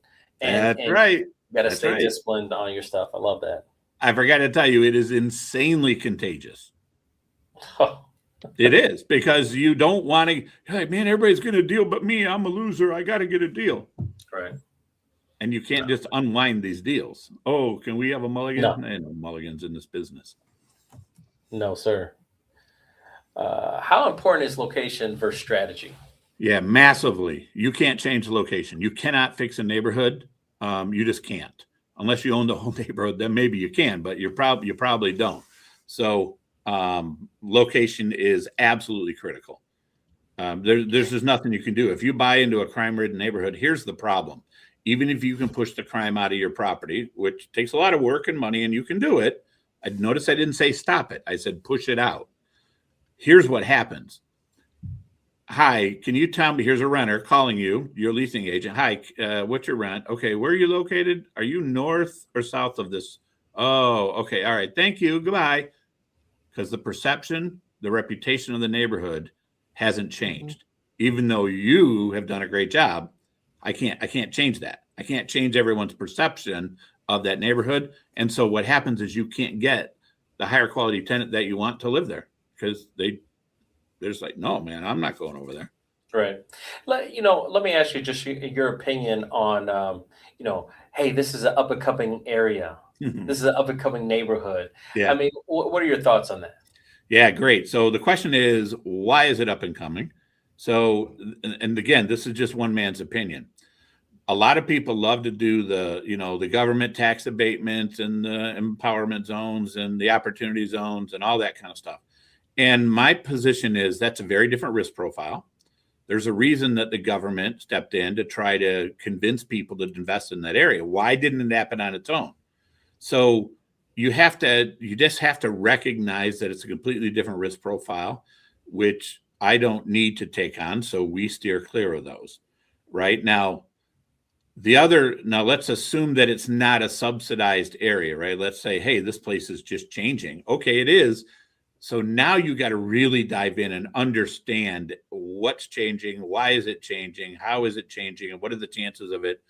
And right. You got to stay disciplined on your stuff. I love that. I forgot to tell you, it is insanely contagious. It is, because you don't want to, like, man, everybody's going to deal but me. I'm a loser. I got to get a deal. Right. And you can't just unwind these deals. Oh, can we have a mulligan? No mulligans in this business. No, sir. How important is location versus strategy? Yeah, massively. You can't change the location. You cannot fix a neighborhood. You just can't. Unless you own the whole neighborhood, then maybe you can, but you probably don't. So location is absolutely critical. There's just nothing you can do. If you buy into a crime-ridden neighborhood, here's the problem. Even if you can push the crime out of your property, which takes a lot of work and money, and you can do it. Notice I didn't say stop it. I said push it out. Here's what happens. Hi, can you tell me, here's a renter calling you, your leasing agent. Hi, what's your rent? Okay, where are you located? Are you north or south of this? Oh, okay. All right. Thank you. Goodbye. Because the perception, the reputation of the neighborhood hasn't changed. Even though you have done a great job, I can't change that. I can't change everyone's perception of that neighborhood. And so what happens is you can't get the higher quality tenant that you want to live there, because they're just like, no, man, I'm not going over there. Right. Let me ask you just your opinion on, hey, this is an up and coming area. This is an up and coming neighborhood. Yeah. I mean, what are your thoughts on that? Yeah, great. So the question is, why is it up and coming? So, and again, this is just one man's opinion. A lot of people love to do the government tax abatements and the empowerment zones and the opportunity zones and all that kind of stuff. And my position is that's a very different risk profile. There's a reason that the government stepped in to try to convince people to invest in that area. Why didn't it happen on its own? So you just have to recognize that it's a completely different risk profile, which I don't need to take on. So we steer clear of those. Right now, let's assume that it's not a subsidized area, right? Let's say, hey, this place is just changing. Okay, it is. So now you got to really dive in and understand what's changing, why is it changing, how is it changing, and what are the chances of it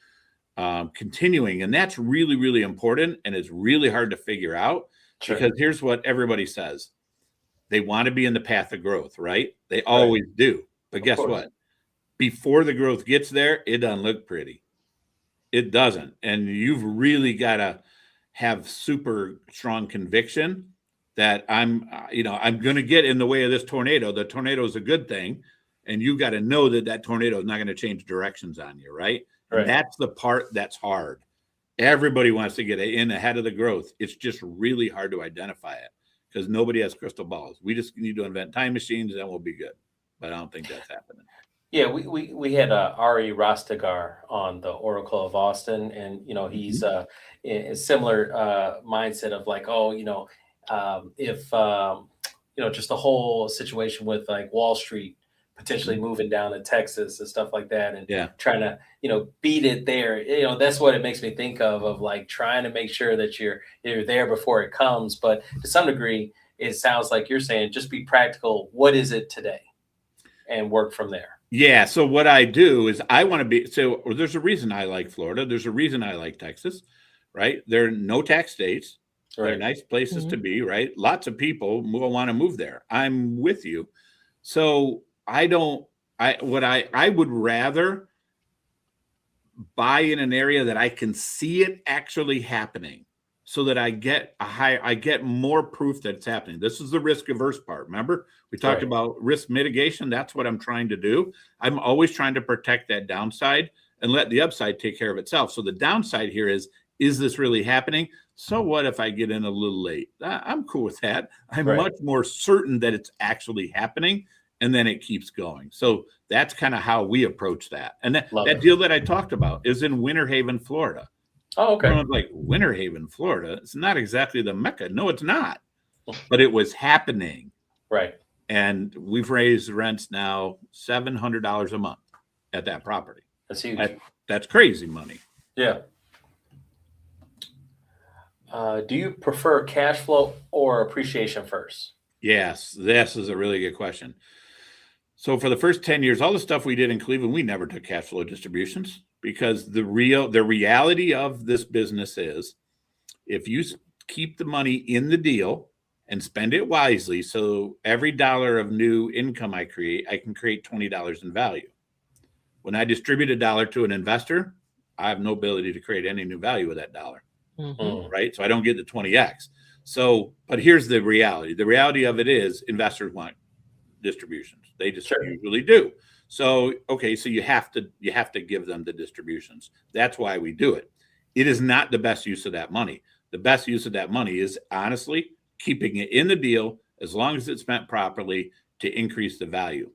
continuing. And that's really, really important, and it's really hard to figure out. Sure. Because here's what everybody says. They want to be in the path of growth, right? They always do. But guess what? before the growth gets there, it doesn't look pretty. It doesn't. And you've really got to have super strong conviction that I'm going to get in the way of this tornado. The tornado is a good thing. And you got to know that tornado is not going to change directions on you, right? Right. And that's the part that's hard. Everybody wants to get in ahead of the growth. It's just really hard to identify it because nobody has crystal balls. We just need to invent time machines and we'll be good. But I don't think that's happening. Yeah, we had Ari Rastegar on the Oracle of Austin, and he's in a similar mindset of like, if just the whole situation with like Wall Street potentially moving down to Texas and stuff like that, and trying to beat it there. That's what it makes me think of like trying to make sure that you're there before it comes. But to some degree, it sounds like you're saying just be practical. What is it today, and work from there. Yeah. So what I do is I want to be, there's a reason I like Florida. There's a reason I like Texas, right? They're no tax states. Right. They're nice places to be, right? Lots of people will want to move there. I'm with you. So I would rather buy in an area that I can see it actually happening so that I get more proof that it's happening. This is the risk averse part. Remember, we talked about risk mitigation. That's what I'm trying to do. I'm always trying to protect that downside and let the upside take care of itself. So the downside here is this really happening? So what if I get in a little late? I'm cool with that. I'm much more certain that it's actually happening, and then it keeps going. So that's kind of how we approach that. And that deal that I talked about is in Winter Haven, Florida. Oh, okay. Everyone's like, Winter Haven, Florida. It's not exactly the Mecca. No, it's not. But it was happening. Right. And we've raised rents now $700 a month at that property. That's huge. That's crazy money. Yeah. Do you prefer cash flow or appreciation first? Yes, this is a really good question. So for the first 10 years, all the stuff we did in Cleveland, we never took cash flow distributions because the reality of this business is if you keep the money in the deal and spend it wisely, so every dollar of new income I can create $20 in value. When I distribute a dollar to an investor, I have no ability to create any new value with that dollar. Right? So I don't get the 20x. So, but here's the reality. The reality of it is investors want distributions. They just usually do. So, okay, so you have to give them the distributions. That's why we do it. It is not the best use of that money. The best use of that money is honestly keeping it in the deal as long as it's spent properly to increase the value.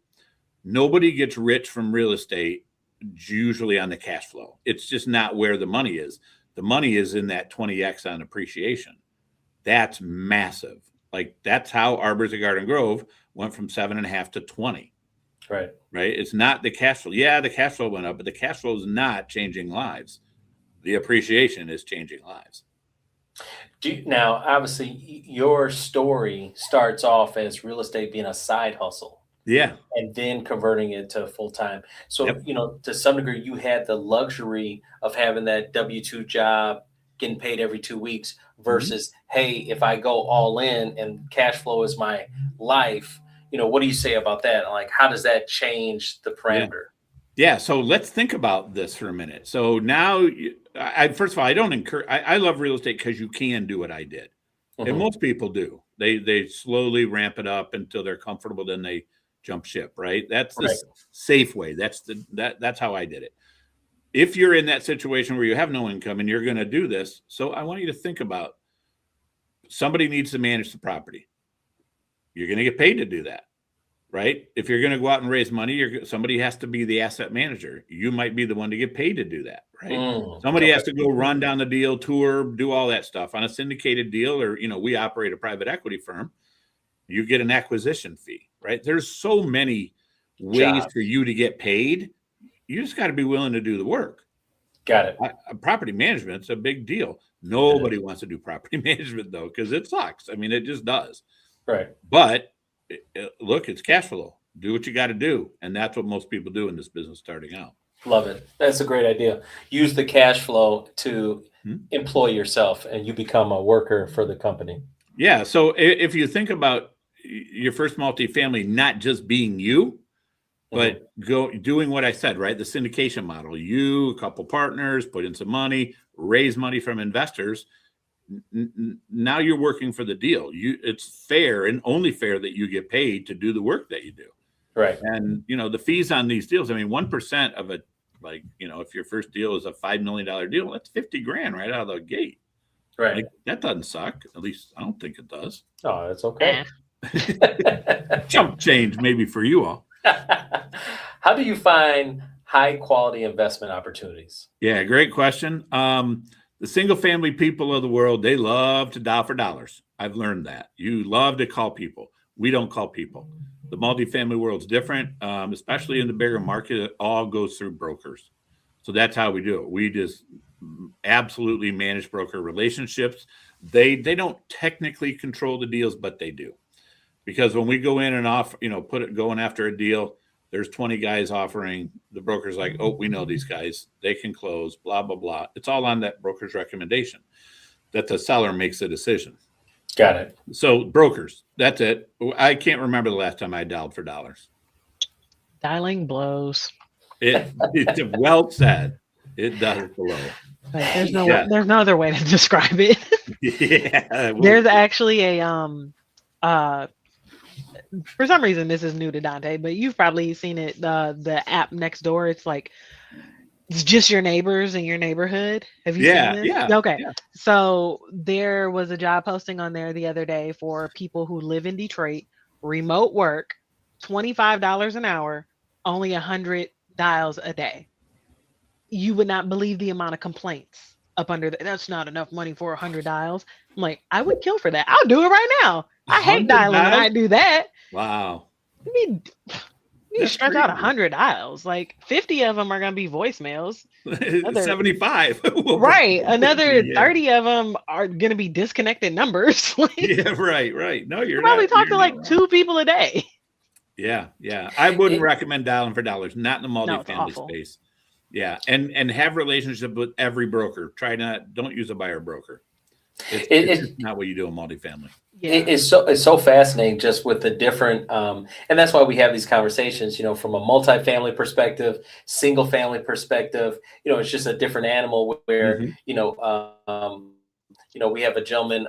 Nobody gets rich from real estate usually on the cash flow. It's just not where the money is. The money is in that 20x on appreciation. That's massive. Like that's how Arbors of Garden Grove went from 7.5 to 20. Right. It's not the cash flow. Yeah, the cash flow went up, but the cash flow is not changing lives. The appreciation is changing lives. Now, obviously, your story starts off as real estate being a side hustle. Yeah. And then converting it to full time. So, to some degree, you had the luxury of having that W-2 job, getting paid every 2 weeks versus, hey, if I go all in and cash flow is my life, what do you say about that? Like, how does that change the parameter? Yeah. So let's think about this for a minute. So now, first of all, I love real estate because you can do what I did. And most people do. They slowly ramp it up until they're comfortable. Then they jump ship, right? That's the safe way. That's how I did it. If you're in that situation where you have no income and you're going to do this, so I want you to think about somebody needs to manage the property. You're going to get paid to do that, right? If you're going to go out and raise money, somebody has to be the asset manager. You might be the one to get paid to do that, right? Somebody has to go run down the deal, tour, do all that stuff on a syndicated deal, or we operate a private equity firm. You get an acquisition fee, right? There's so many ways for you to get paid. You just got to be willing to do the work. Got it. Property management's a big deal. Nobody wants to do property management though, because it sucks. I mean, it just does. Right. But look, it's cash flow. Do what you got to do. And that's what most people do in this business starting out. Love it. That's a great idea. Use the cash flow to employ yourself and you become a worker for the company. Yeah. So if you think about your first multifamily not just being you, But doing what I said, right? The syndication model, you, a couple partners, put in some money, raise money from investors. Now you're working for the deal. It's fair and only fair that you get paid to do the work that you do. Right. And, the fees on these deals, I mean, 1% of it, like, if your first deal is a $5 million deal, that's 50 grand right out of the gate. Right. Like, that doesn't suck. At least I don't think it does. Oh, that's okay. Chump change maybe for you all. How do you find high quality investment opportunities? Yeah, great question. The single family people of the world, they love to dial for dollars. I've learned that. You love to call people. We don't call people. The multifamily world's different, especially in the bigger market. It all goes through brokers. So that's how we do it. We just absolutely manage broker relationships. They don't technically control the deals, but they do. Because when we go in and off, going after a deal, there's 20 guys offering. The broker's like, oh, we know these guys. They can close, blah, blah, blah. It's all on that broker's recommendation that the seller makes a decision. Got it. So brokers, that's it. I can't remember the last time I dialed for dollars. Dialing blows. It's well said. It does blow. Like, there's no other way to describe it. Yeah. There's actually for some reason this is new to Dante, but you've probably seen it. The app next door. It's like it's just your neighbors in your neighborhood. Have you seen this? Yeah. Okay. Yeah. So there was a job posting on there the other day for people who live in Detroit, remote work, $25 an hour, only 100 dials a day. You would not believe the amount of complaints up under that. That's not enough money for 100 dials. I'm like, I would kill for that. I'll do it right now. I hate dialing when I do that. Wow. I mean, you stretch out 100 dials. Like 50 of them are going to be voicemails. 75. Right. Another 30 of them are going to be disconnected numbers. Yeah, right. No, you're probably talk to like wrong. 2 people a day. Yeah. I wouldn't recommend dialing for dollars, not in the multifamily space. Yeah. And have relationship with every broker. Don't use a buyer broker. It's just not what you do in multifamily. Yeah. It's so fascinating just with the different, and that's why we have these conversations, from a multifamily perspective, single family perspective, it's just a different animal where, we have a gentleman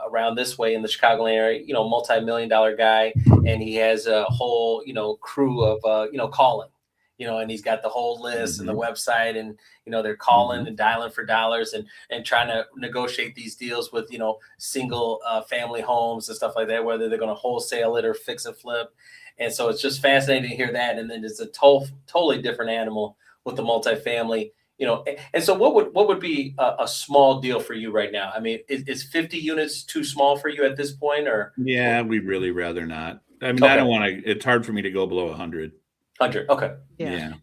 around this way in the Chicagoland area, multi-million-dollar guy, and he has a whole, crew of, calling. And he's got the whole list and the website, and they're calling and dialing for dollars and trying to negotiate these deals with single family homes and stuff like that, whether they're going to wholesale it or fix and flip. And so it's just fascinating to hear that. And then it's a totally different animal with the multifamily. And so what would be a small deal for you right now? I mean, is 50 units too small for you at this point, or? Yeah, we'd really rather not. I mean, Okay. I don't want to. It's hard for me to go below 100. 100. Okay. Yeah.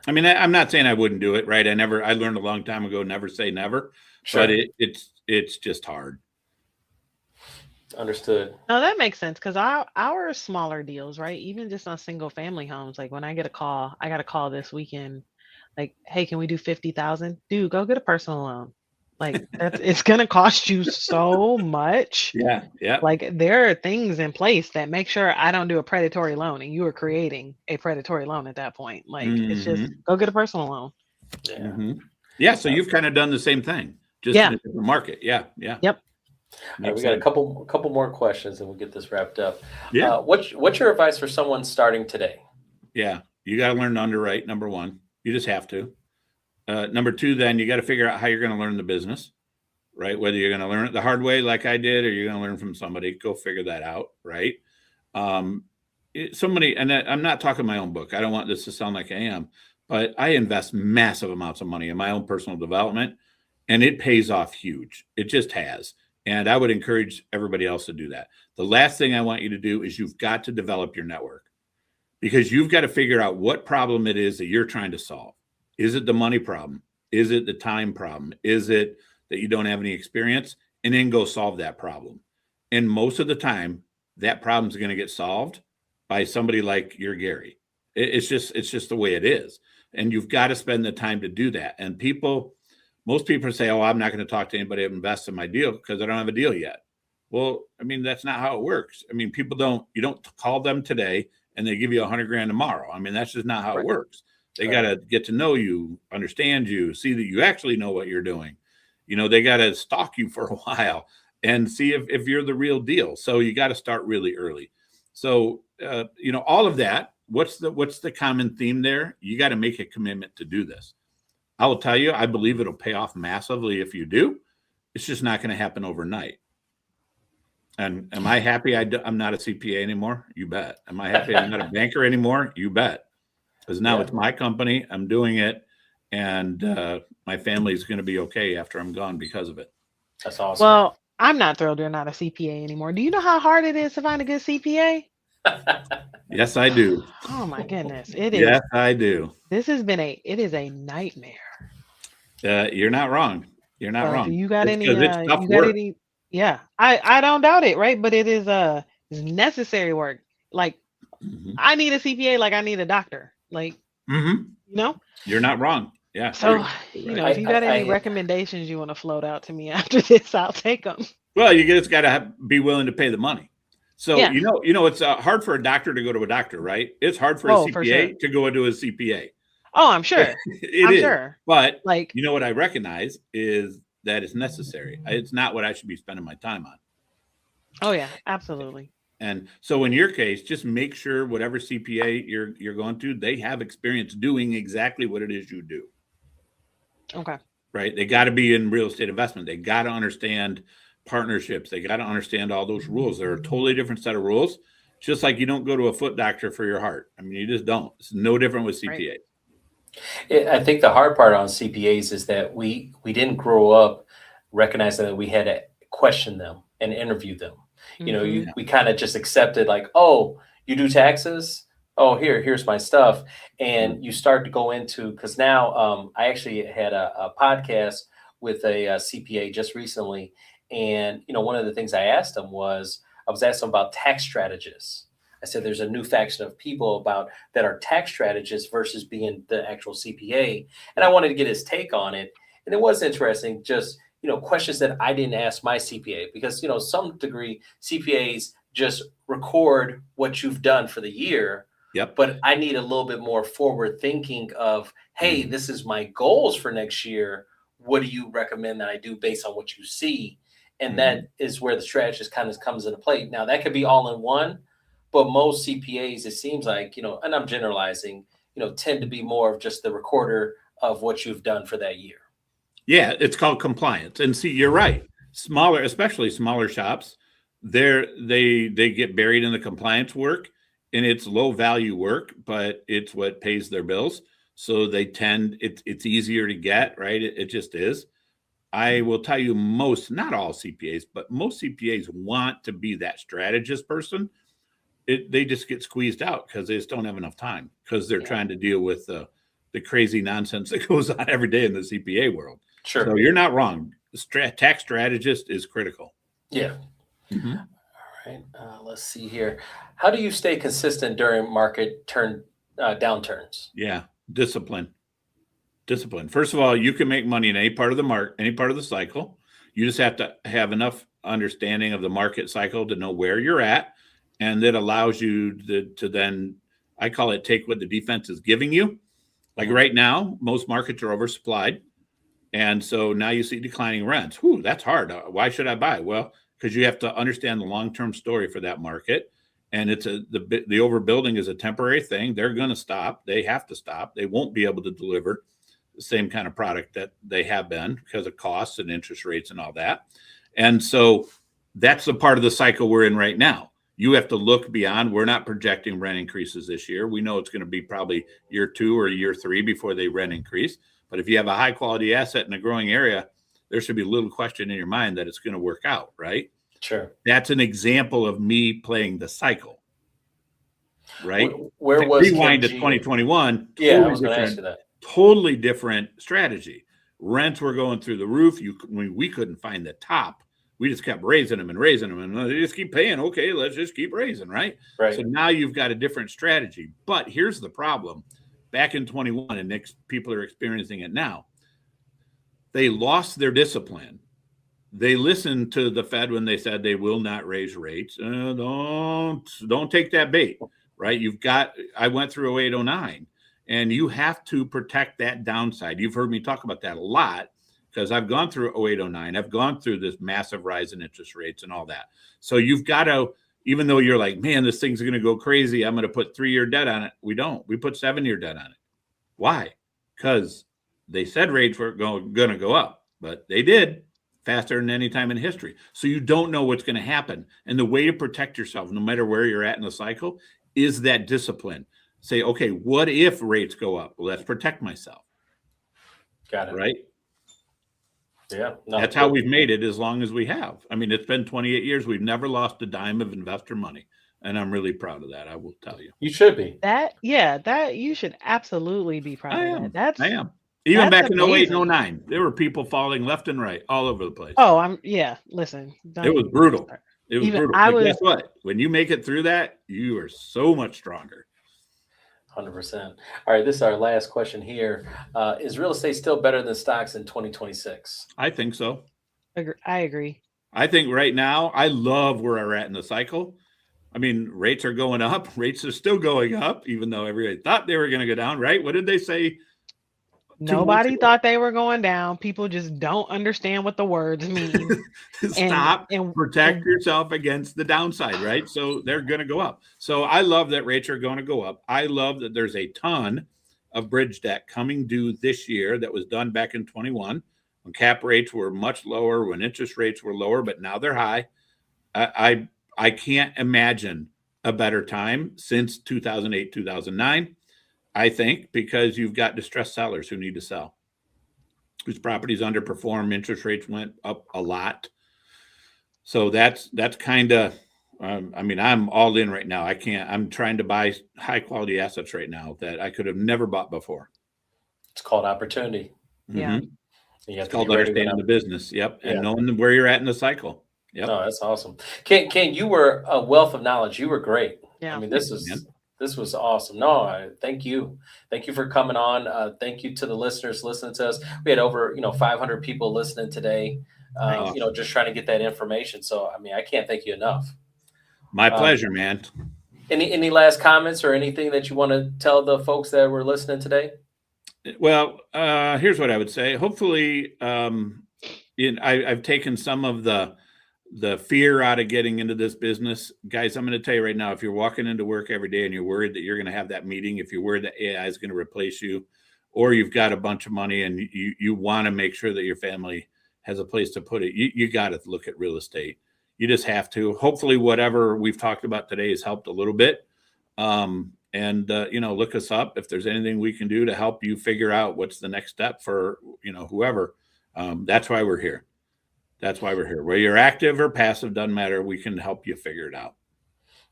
I mean, I'm not saying I wouldn't do it, right? I learned a long time ago, never say never, Sure. but it's just hard. Understood. No, that makes sense because our smaller deals, right? Even just on single family homes, like when I get a call, I got a call this weekend, like, hey, can we do 50,000? Dude, go get a personal loan. Like it's gonna cost you so much. Yeah. Like there are things in place that make sure I don't do a predatory loan, and you are creating a predatory loan at that point. Like it's just go get a personal loan. Yeah. Yeah. So you've kind of done the same thing, just in a different market. Yeah. Yep. All right, we got a couple more questions, and we'll get this wrapped up. Yeah. What's your advice for someone starting today? Yeah. You got to learn to underwrite. Number one, you just have to. Number two, then you got to figure out how you're going to learn the business, right? Whether you're going to learn it the hard way like I did, or you're going to learn from somebody, go figure that out, right? I'm not talking my own book. I don't want this to sound like I am, but I invest massive amounts of money in my own personal development, and it pays off huge. It just has. And I would encourage everybody else to do that. The last thing I want you to do is you've got to develop your network, because you've got to figure out what problem it is that you're trying to solve. Is it the money problem? Is it the time problem? Is it that you don't have any experience? And then go solve that problem. And most of the time, that problem is going to get solved by somebody like your Gary. It's just the way it is. And you've got to spend the time to do that. And most people say, oh, I'm not going to talk to anybody that invests in my deal because I don't have a deal yet. Well, I mean, that's not how it works. I mean, you don't call them today and they give you $100,000 tomorrow. I mean, that's just not how Right. it works. They got to get to know you, understand you, see that you actually know what you're doing. You know, they got to stalk you for a while and see if you're the real deal. So you got to start really early. So, you know, all of that, what's the common theme there? You got to make a commitment to do this. I will tell you, I believe it'll pay off massively if you do. It's just not going to happen overnight. And am I happy I'm not a CPA anymore? You bet. Am I happy I'm not a banker anymore? You bet. Because now it's my company. I'm doing it. And my family is going to be okay after I'm gone because of it. That's awesome. Well, I'm not thrilled you're not a CPA anymore. Do you know how hard it is to find a good CPA? Yes, I do. Oh my goodness. It is. Yes, I do. It is a nightmare. You're not wrong. You're not wrong. You got It's any, 'cause it's tough you got work. any, yeah, I don't doubt it, right? But it is it's necessary work. Like I need a CPA like I need a doctor. Like, you know? You're not wrong. Yeah. So, you know, if you got any recommendations you want to float out to me after this, I'll take them. Well, you just got to be willing to pay the money. So, Yeah. you know, it's hard for a doctor to go to a doctor, right? It's hard for a CPA to go into a CPA. Oh, I'm sure. I'm sure. But like, you know what I recognize is that it's necessary. It's not what I should be spending my time on. Oh yeah, absolutely. And so in your case, just make sure whatever CPA you're going to, they have experience doing exactly what it is you do. Okay. Right? They got to be in real estate investment. They got to understand partnerships. They got to understand all those rules. They're a totally different set of rules. Just like you don't go to a foot doctor for your heart. I mean, you just don't. It's no different with CPAs. Right. I think the hard part on CPAs is that we didn't grow up recognizing that we had to question them and interview them. You know, we kind of just accepted like, oh, you do taxes? Oh, here's my stuff. And you start to go into, because now I actually had a podcast with a CPA just recently. And, you know, one of the things I asked him was, I was asking about tax strategists. I said, there's a new faction of people that are tax strategists versus being the actual CPA. And I wanted to get his take on it. And it was interesting, just, you know, questions that I didn't ask my CPA, because, you know, some degree CPAs just record what you've done for the year. Yep. But I need a little bit more forward thinking of, hey, this is my goals for next year. What do you recommend that I do based on what you see? And that is where the strategist kind of comes into play. Now, that could be all in one, but most CPAs, it seems like, you know, and I'm generalizing, you know, tend to be more of just the recorder of what you've done for that year. Yeah, it's called compliance. And see, you're right. Smaller, especially smaller shops, they get buried in the compliance work, and it's low value work, but it's what pays their bills. So they tend, it's easier to get, right? It just is. I will tell you not all CPAs, but most CPAs want to be that strategist person. They just get squeezed out because they just don't have enough time, because they're trying to deal with the crazy nonsense that goes on every day in the CPA world. Sure. So you're not wrong. Tax strategist is critical. Yeah. All right. Let's see here. How do you stay consistent during market downturns? Yeah. Discipline. First of all, you can make money in any part of the cycle. You just have to have enough understanding of the market cycle to know where you're at. And that allows you to then, I call it, take what the defense is giving you. Like right now, most markets are oversupplied. And so now you see declining rents. Whew, that's hard. Why should I buy? Well, because you have to understand the long-term story for that market. And it's the overbuilding is a temporary thing. They're going to stop. They have to stop. They won't be able to deliver the same kind of product that they have been because of costs and interest rates and all that. And so that's the part of the cycle we're in right now. You have to look beyond. We're not projecting rent increases this year. We know it's going to be probably year 2 or year 3 before they rent increase. But if you have a high quality asset in a growing area, there should be little question in your mind that it's going to work out, right? Sure. That's an example of me playing the cycle, right? Where was rewind to 2021? Yeah, I was going to ask you that. Totally different strategy. Rents were going through the roof. We couldn't find the top. We just kept raising them, and they just keep paying. Okay, let's just keep raising, right? Right. So now you've got a different strategy. But here's the problem. Back in 21, and people are experiencing it now, they lost their discipline. They listened to the Fed when they said they will not raise rates. Don't take that bait, right? I went through 08, 09, and you have to protect that downside. You've heard me talk about that a lot because I've gone through 08, 09. I've gone through this massive rise in interest rates and all that. So you've got to, even though you're like, man, this thing's going to go crazy, I'm going to put 3-year debt on it. We don't. We put 7-year debt on it. Why? Because they said rates were going to go up, but they did faster than any time in history. So you don't know what's going to happen. And the way to protect yourself, no matter where you're at in the cycle, is that discipline. Say, okay, what if rates go up? Well, let's protect myself. Got it. Right? Yeah. That's how we've made it as long as we have. I mean, it's been 28 years. We've never lost a dime of investor money. And I'm really proud of that. I will tell you. You should be. That you should absolutely be proud of that. I am. Even back in amazing. 08 and 09, there were people falling left and right all over the place. Oh, listen. It was brutal. It was brutal. But guess what? When you make it through that, you are so much stronger. 100%. All right, this is our last question here. Is real estate still better than stocks in 2026? I think so. I agree. I think right now, I love where we're at in the cycle. I mean, rates are going up. Rates are still going up, even though everybody thought they were going to go down, right? What did they say? Nobody thought they were going down. People just don't understand what the words mean. Stop and protect yourself against the downside, right? So they're going to go up. So I love that rates are going to go up. I love that there's a ton of bridge debt coming due this year that was done back in 21 when cap rates were much lower, when interest rates were lower, but now they're high. I can't imagine a better time since 2008, 2009. I think because you've got distressed sellers who need to sell, whose properties underperform, interest rates went up a lot. So that's kind of, I'm all in right now. I'm trying to buy high quality assets right now that I could have never bought before. It's called opportunity. Yeah. It's called understanding the business. Yep. And knowing where you're at in the cycle. Yep. No, that's awesome. Ken, you were a wealth of knowledge. You were great. Yeah. I mean, this was awesome. No, thank you. Thank you for coming on. Thank you to the listeners listening to us. We had over, 500 people listening today, just trying to get that information. So, I mean, I can't thank you enough. My pleasure, man. Any last comments or anything that you want to tell the folks that were listening today? Well, here's what I would say. Hopefully, I've taken some of the fear out of getting into this business. Guys, I'm going to tell you right now, if you're walking into work every day and you're worried that you're going to have that meeting, if you're worried that AI is going to replace you, or you've got a bunch of money and you want to make sure that your family has a place to put it, you got to look at real estate. You just have to. Hopefully whatever we've talked about today has helped a little bit. Look us up if there's anything we can do to help you figure out what's the next step for, whoever. That's why we're here. That's why we're here. Whether you're active or passive, doesn't matter. We can help you figure it out.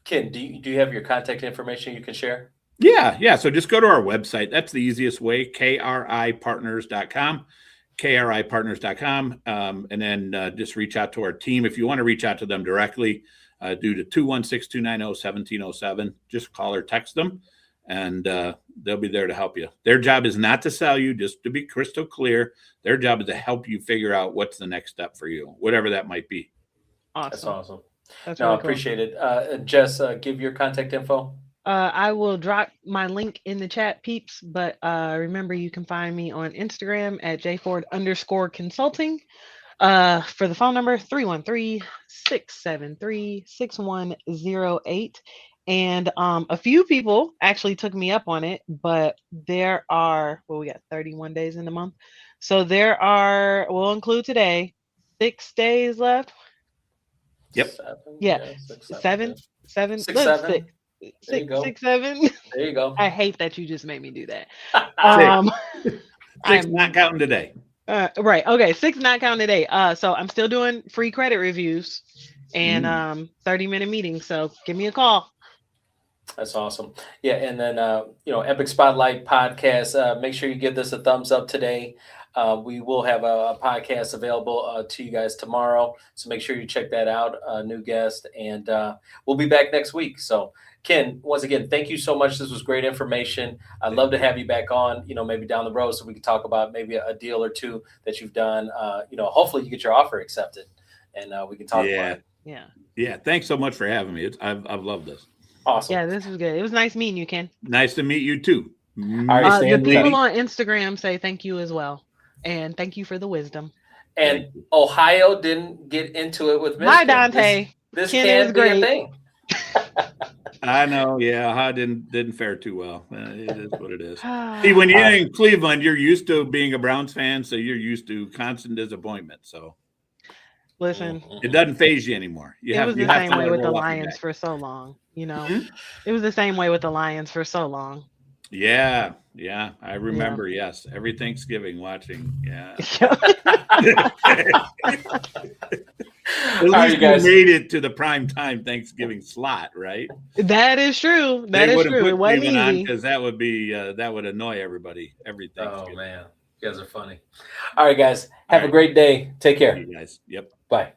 Ken, do you have your contact information you can share? Yeah. So just go to our website. That's the easiest way, kripartners.com, kripartners.com. And then just reach out to our team. If you want to reach out to them directly, due to 216-290-1707, just call or text them, and they'll be there to help you. Their job is not to sell you, just to be crystal clear. Their job is to help you figure out what's the next step for you, whatever that might be. Awesome. That's awesome. That's really appreciate it. Jess, give your contact info. I will drop my link in the chat, peeps. But remember, you can find me on Instagram at jford_consulting. For the phone number, 313-673-6108. And a few people actually took me up on it, but there are, we got 31 days in the month. So there are, we'll include today, 6 days left. Yep. Seven. 6, 7. 6, 7. There you go. I hate that you just made me do that. Six not counting today. Right. Okay. 6 not counting today. So I'm still doing free credit reviews and 30-minute meetings. So give me a call. That's awesome. Yeah. And then, Epic Spotlight podcast, make sure you give this a thumbs up today. We will have a podcast available to you guys tomorrow. So make sure you check that out, new guest, and we'll be back next week. So Ken, once again, thank you so much. This was great information. I'd love to have you back on, maybe down the road so we can talk about maybe a deal or two that you've done. Hopefully you get your offer accepted and we can talk about it. Yeah. Yeah. Thanks so much for having me. I've loved this. Awesome. Yeah, this was good. It was nice meeting you, Ken. Nice to meet you too. right, stay The in touch. people on Instagram say thank you as well. And thank you for the wisdom. And Ohio didn't get into it with Michigan. Hi, Dante. This Ken can is be great. a thing. I know, yeah. Ohio didn't fare too well. It is what it is. See, when you're in Cleveland, you're used to being a Browns fan, so you're used to constant disappointment. So listen, it doesn't phase you anymore. It was the same way with the Lions for so long. You know, it was the same way with the Lions for so long. Yeah, I remember. Yeah. Yes, every Thanksgiving watching. Yeah. At least you guys made it to the prime time Thanksgiving slot, right? That is true. That is true. It wasn't easy because that would be that would annoy everybody every Thanksgiving. Oh man, you guys are funny. All right, guys, have a great day. Take care. You guys. Yep. Bye.